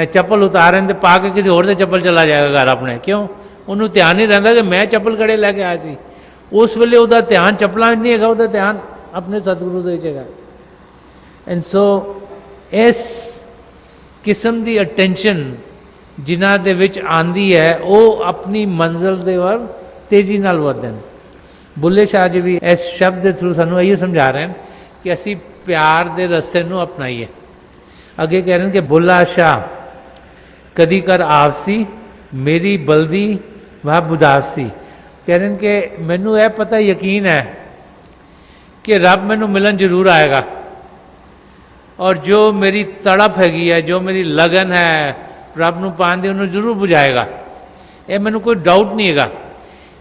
चप्पल उतारें तो पा के किसी होर दे चप्पल चला जाएगा घर अपने, क्यों? उन्होंने ध्यान नहीं रहिंदा कि मैं चप्पल कड़े लैके आया सी। उस वेले उसका ध्यान चप्पलों नहीं है, उसका ध्यान अपने सतगुरु दे है। एंड सो इस किस्म की अटेंशन जिन्हां दे विच आंदी है, वो अपनी मंजिल दे वल तेजी नाल वधदे ने। बुल्ले शाह जी भी इस शब्द के थ्रू सानू यही समझा रहे हैं कि असी प्यार के रस्ते नू अपनाइए। अगे कह रहे हैं कि बुल्ला शाह कदी कर आवसी मेरी बल्दी वह बुदासी। कह रहे हैं कि मैनू यह पता यकीन है कि रब मैनू मिलन जरूर आएगा, और जो मेरी तड़प हैगी है, जो मेरी लगन है रब नू पाण दी, उन्होंने जरूर बुझाएगा। यह मैनू कोई डाउट नहीं है।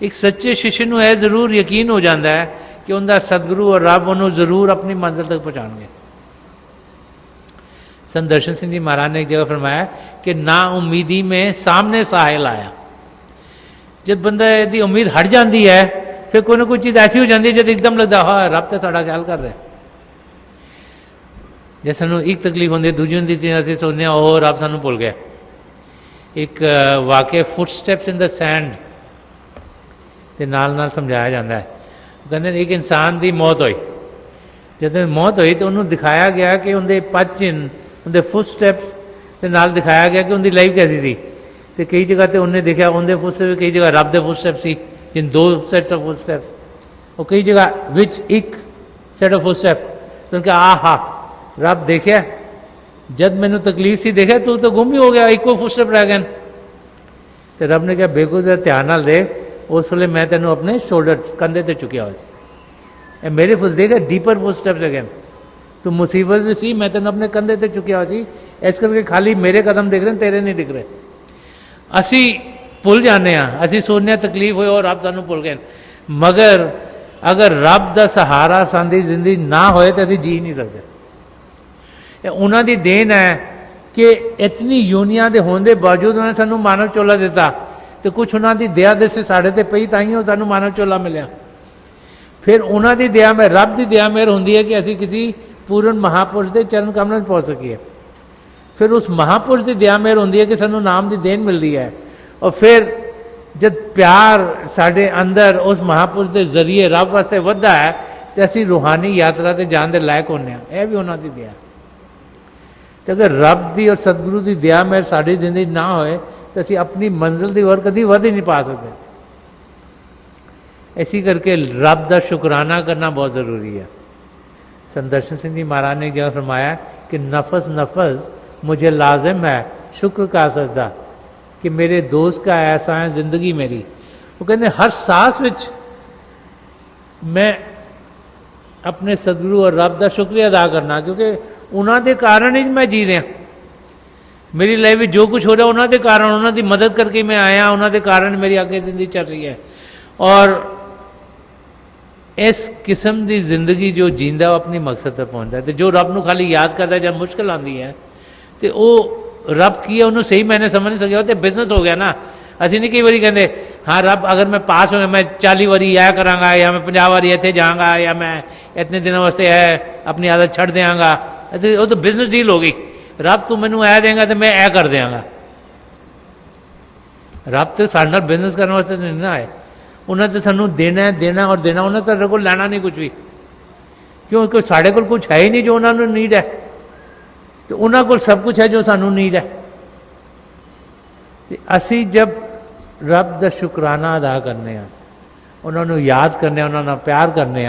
एक सच्चे शिष्य नू यह जरूर यकीन हो जाता है कि उनका सतगुरु और रब उन्होंने जरूर अपनी मंजिल तक पहुँचाएंगे। संत दर्शन सिंह जी महाराज ने एक जगह फरमाया कि ना उम्मीदी में सामने साहिल आया। जब बंदा यदि उम्मीद हट जाती है, फिर कोई ना कोई चीज़ ऐसी हो जाती है जब एकदम लगता हाँ रब तो साड़ा ख्याल कर रहा है। जैसे सानू एक तकलीफ होती है, दूजी होती है, असं सोचने ओह रब सानू भुल गया। एक वाकया फुटस्टैप्स इन द सैंड के नाल समझाया जाता है। कहते एक इंसान की मौत हुई, जब मौत हुई तो उन्होंने दिखाया गया कि उनके पद चिन्ह, उनके फुटस्टैप्स के नाल दिखाया गया कि उनकी लाइफ कैसी थी। तो कई जगह तो उन्हें देखा उनके फुटस्टैप्स, कई जगह रब के फुटस्टैप्स सी, जिन दो सैट्स ऑफ फुटस्टैप्स, और कई जगह विच एक सैट ऑफ फुटस्टैप। तो उनका हा रब देखा, जब मैनू तकलीफ सी देखा तू तो गुम ही हो गया, इको फुटस्टैप रह गए। तो रब ने कहा बेगो जरा ध्यान नाल देख, उस वे मैं तेन अपने शोल्डर कंधे ते चुकिया हुआ सी। मेरे फुट देखा डीपर फुटस्टैप्स अगेन, तो मुसीबत भी सी, मैं तेन अपने कंधे ते चुकिया हुआ सी, इस करके खाली मेरे कदम दिख रहे तेरे नहीं दिख रहे। असी भुल जाने, असी सोचने तकलीफ हो और रब सानू भुल गए। मगर अगर रब का सहारा साडी जिंदगी ना होए तो असी जी नहीं सकते। उन्हों की देन है कि इतनी यूनिया के होने के बावजूद उन्होंने सानू मानव चोला दिता, तो कुछ उन्होंने दया दृष्टि साढ़े ते पई ताइयों सानू मानव चोला मिलिया। फिर उन्होंने दया में रब की दया मेहर होंदी है कि असी किसी पूर्ण महापुरुष के चरण कमलों में पहुँच सकीए। फिर उस महापुरुष की दया मेहर होंदी है कि सानू नाम की देन मिलती है। और फिर जब प्यार साढ़े अंदर उस महापुरुष के जरिए रब वास्ते वधदा है, तो असी रूहानी यात्रा से जाने के लायक होने। यह भी उन्होंने दया। तो अगर रब की और सतगुरु की दया मेहर साड़ी जिंदगी ना होए तो असी अपनी मंजिल की ओर कभी वध ही नहीं पा सकते। इसी करके रब का शुकराना करना बहुत ज़रूरी है। संत दर्शन सिंह जी महाराज ने एक जगह फरमाया कि नफस नफस मुझे लाजिम है शुक्र का सजदा, कि मेरे दोस्त का ऐसा है ज़िंदगी मेरी। वो कहते हर सांस विच मैं अपने सतगुरु और रब का शुक्रिया अदा करना, क्योंकि उन्होंने कारण ही मैं जी रहा। मेरी लाइफ में जो कुछ हो रहा है उन्होंने कारण, उन्होंने मदद करके मैं आया, उन्होंने कारण मेरी आगे जिंदगी चल रही है। और इस किस्म की जिंदगी जो जींदा वो अपनी मकसद तक पहुँचता है। तो जो रब को खाली याद करता है जब मुश्किल आती है तो वो रब की है उन्होंने सही मैंने समझ नहीं सकिया तो बिजनेस हो गया ना। ਅਸੀਂ नहीं कई बार कहते हाँ रब अगर मैं पास हो गया मैं 40 बारी यह कराँगा या मैं 50 बारी इतने जाऊँगा या मैं इतने दिनों वास्ते है अपनी आदत छड़ देंगा। वो तो बिजनेस डील हो गई। रब तू मैनू ऐ देंगा तो मैं ऐ कर देंगा। रब तो साढ़े नाल बिजनेस करने वास्ते नहीं ना आए। उन्हें तो सानू देना देना और देना उन्हें तो को लैना नहीं कुछ भी क्योंकि साढ़े को कुछ है ही नहीं जो उन्होंने नीड है तो उन्होंने को सब कुछ है जो सानू नीड है। असी जब रब का शुकराना अदा करने उन्होंने याद करने उन्होंने प्यार करने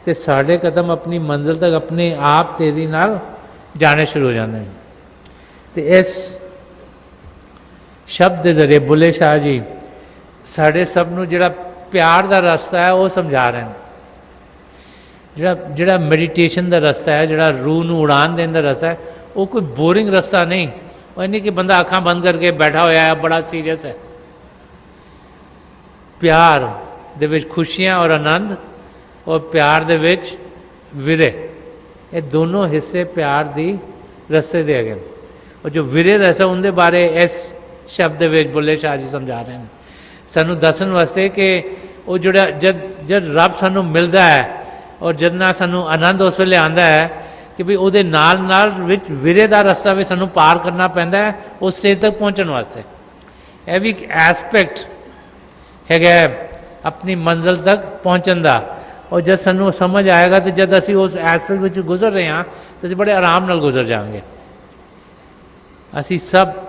तो साढ़े कदम अपनी मंजिल तक अपने आप तेज़ी नाल जाने शुरू हो जाते हैं। तो इस शब्द के जरिए बुले शाह जी साढ़े सब नू जिहड़ा प्यार का रास्ता है वो समझा रहे हैं। जिहड़ा जिहड़ा मैडिटेशन का रास्ता है जिहड़ा रूह नू उड़ान देने का रास्ता है वो कोई बोरिंग रास्ता नहीं। वो नहीं कि बंदा अखां बंद करके बैठा होया है बड़ा सीरियस है। प्यार दे विच खुशियां और आनंद और प्यार दे विच विरे ये दोनों हिस्से प्यार दी रस्ते दे गए। और जो विरे रस्ता उनके बारे इस शब्द विच बुले शाह जी समझा रहे हैं सानू दसन वास्ते कि वो जोड़ा जब जब रब सानू मिलता है और जब ना सानू आनंद उस वेले आंदा है कि भी वो नाल नाल विच विरे का रस्ता भी सानू पार करना पैंदा है उस स्टेज तक पहुँचने वास्ते। यह भी एक एस्पैक्ट है अपनी मंजिल तक पहुँचने का। और जब सानू समझ आएगा तो जब असी उस एस्पैक्ट में गुजर रहे हैं तो असीं बड़े आराम नाल गुजर जाएंगे। असी सब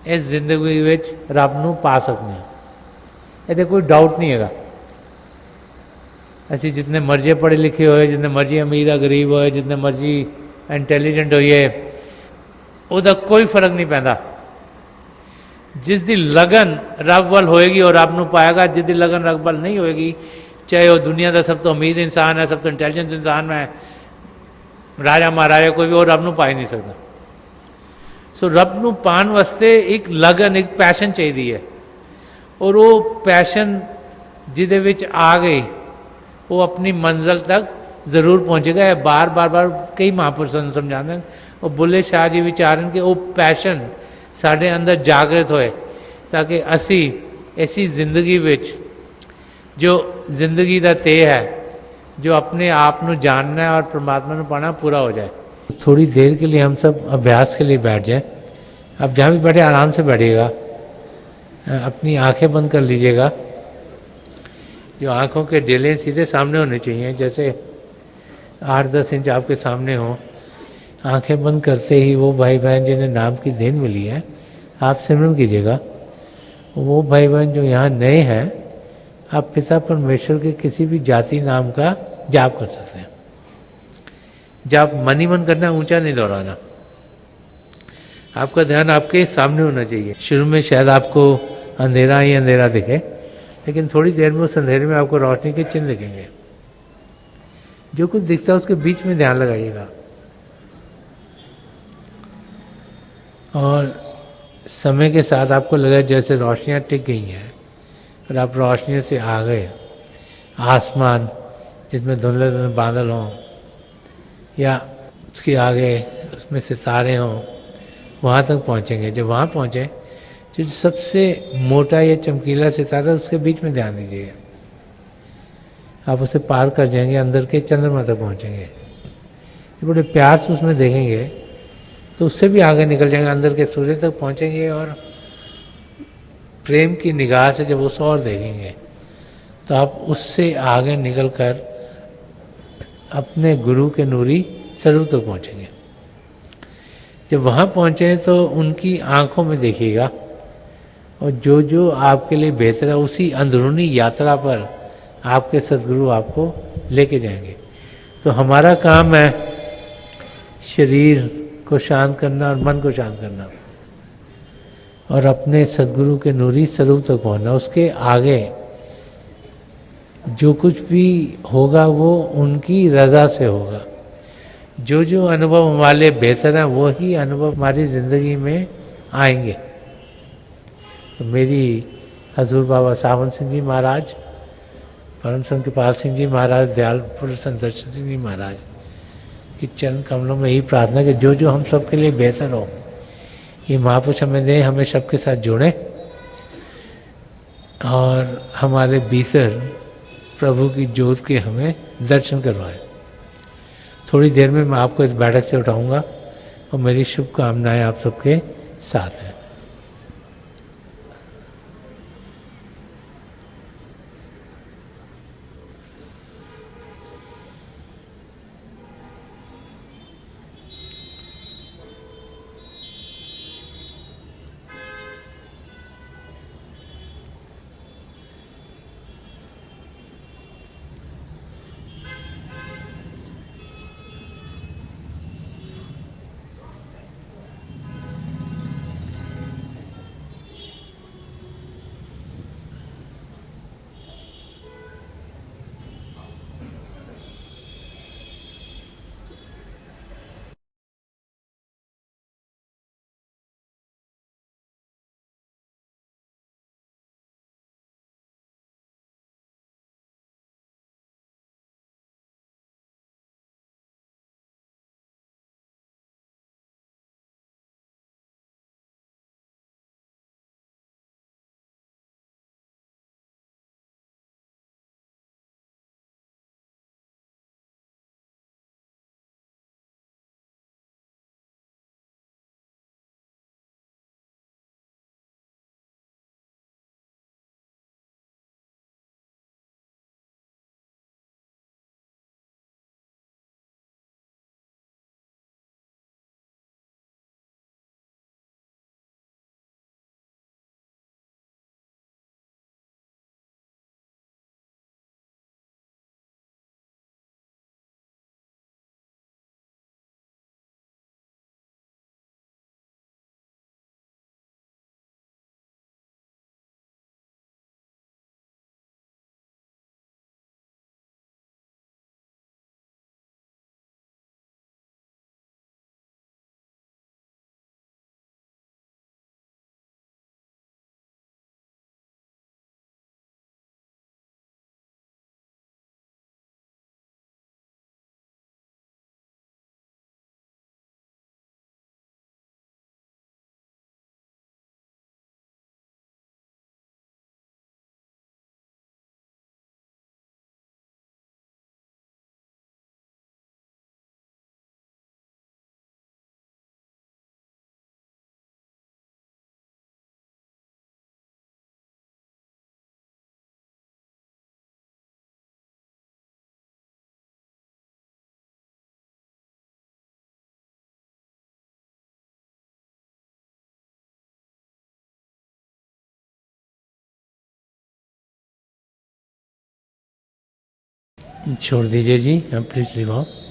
इस जिंदगी विच रब नू पा सकते हैं ये कोई डाउट नहीं है। असी जितने मर्जी पढ़े लिखे होए जितने मर्जी अमीर या गरीब होए जितने मर्जी इंटैलीजेंट होइए उसका कोई फर्क नहीं पैंदा। जिसकी लगन रब वाल होएगी और रब नू पाएगा। जिसकी लगन रब वाल नहीं होएगी चाहे वह दुनिया का सब तो अमीर इंसान है सब तो इंटैलीजेंट इंसान है राजा महाराजा कोई भी और रब नू पा ही नहीं सकता। सो रब नू पान वास्ते एक लगन एक पैशन चाहिए है और वो पैशन जिदे विच आ गई वो अपनी मंजिल तक जरूर पहुँचेगा। बार बार बार कई महापुरुषों समझाते हैं और बुले शाह जी विचार कि वो पैशन साढ़े अंदर जागृत होए ताकि असी ऐसी जिंदगी विच जो जिंदगी का ते है जो अपने आप को जानना है और परमात्मा को पाना पूरा हो जाए। थोड़ी देर के लिए हम सब अभ्यास के लिए बैठ जाए। आप जहाँ भी बैठे आराम से बैठिएगा अपनी आंखें बंद कर लीजिएगा। जो आँखों के डेले सीधे सामने होने चाहिए जैसे 8-10 इंच आपके सामने हो। आंखें बंद करते ही वो भाई बहन जिन्हें नाम की देन मिली है आप सिमरन कीजिएगा। वो भाई बहन जो यहाँ नए हैं आप पिता परमेश्वर के किसी भी जाति नाम का जाप कर सकते हैं। जाप मन ही मन करना ऊंचा नहीं दोहराना। आपका ध्यान आपके सामने होना चाहिए। शुरू में शायद आपको अंधेरा ही अंधेरा दिखे लेकिन थोड़ी देर में उस अंधेरे में आपको रोशनी के चिन्ह दिखेंगे। जो कुछ दिखता है उसके बीच में ध्यान लगाइएगा और समय के साथ आपको लगा जैसे रोशनियाँ टिक गई हैं और आप रोशनी से आ गए। आसमान जिसमें धुंधले धुंधले बादल हों या उसके आगे उसमें सितारे हों वहाँ तक पहुँचेंगे। जब वहाँ पहुँचे जो सबसे मोटा या चमकीला सितारा उसके बीच में ध्यान दीजिए। आप उसे पार कर जाएंगे अंदर के चंद्रमा तक पहुँचेंगे। बड़े प्यार से उसमें देखेंगे तो उससे भी आगे निकल जाएंगे अंदर के सूर्य तक पहुँचेंगे और प्रेम की निगाह से जब उस और देखेंगे तो आप उससे आगे निकल कर अपने गुरु के नूरी स्वरूप तक पहुँचेंगे। जब वहाँ पहुँचे तो उनकी आँखों में देखिएगा और जो जो आपके लिए बेहतर है उसी अंदरूनी यात्रा पर आपके सद्गुरु आपको लेके जाएंगे। तो हमारा काम है शरीर को शांत करना और मन को शांत करना और अपने सद्गुरु के नूरी स्वरूप तक पहुँचना। उसके आगे जो कुछ भी होगा वो उनकी रज़ा से होगा। जो जो अनुभव हमारे बेहतर हैं वो ही अनुभव हमारी ज़िंदगी में आएंगे। तो मेरी हजूर बाबा सावन सिंह जी महाराज परम संत कृपाल सिंह जी महाराज, दयाल पुरुष संत दर्शन सिंह जी महाराज कि चरण कमलों में यही प्रार्थना कि जो जो हम सबके लिए बेहतर हो, ये महापुरुष हमें दें, हमें सबके साथ जोड़ें और हमारे भीतर प्रभु की ज्योत के हमें दर्शन करवाएं। थोड़ी देर में मैं आपको इस बैठक से उठाऊंगा और मेरी शुभकामनाएं आप सबके साथ हैं। छोड़ दीजिए जी, अब प्लीज़ लिव ऑफ।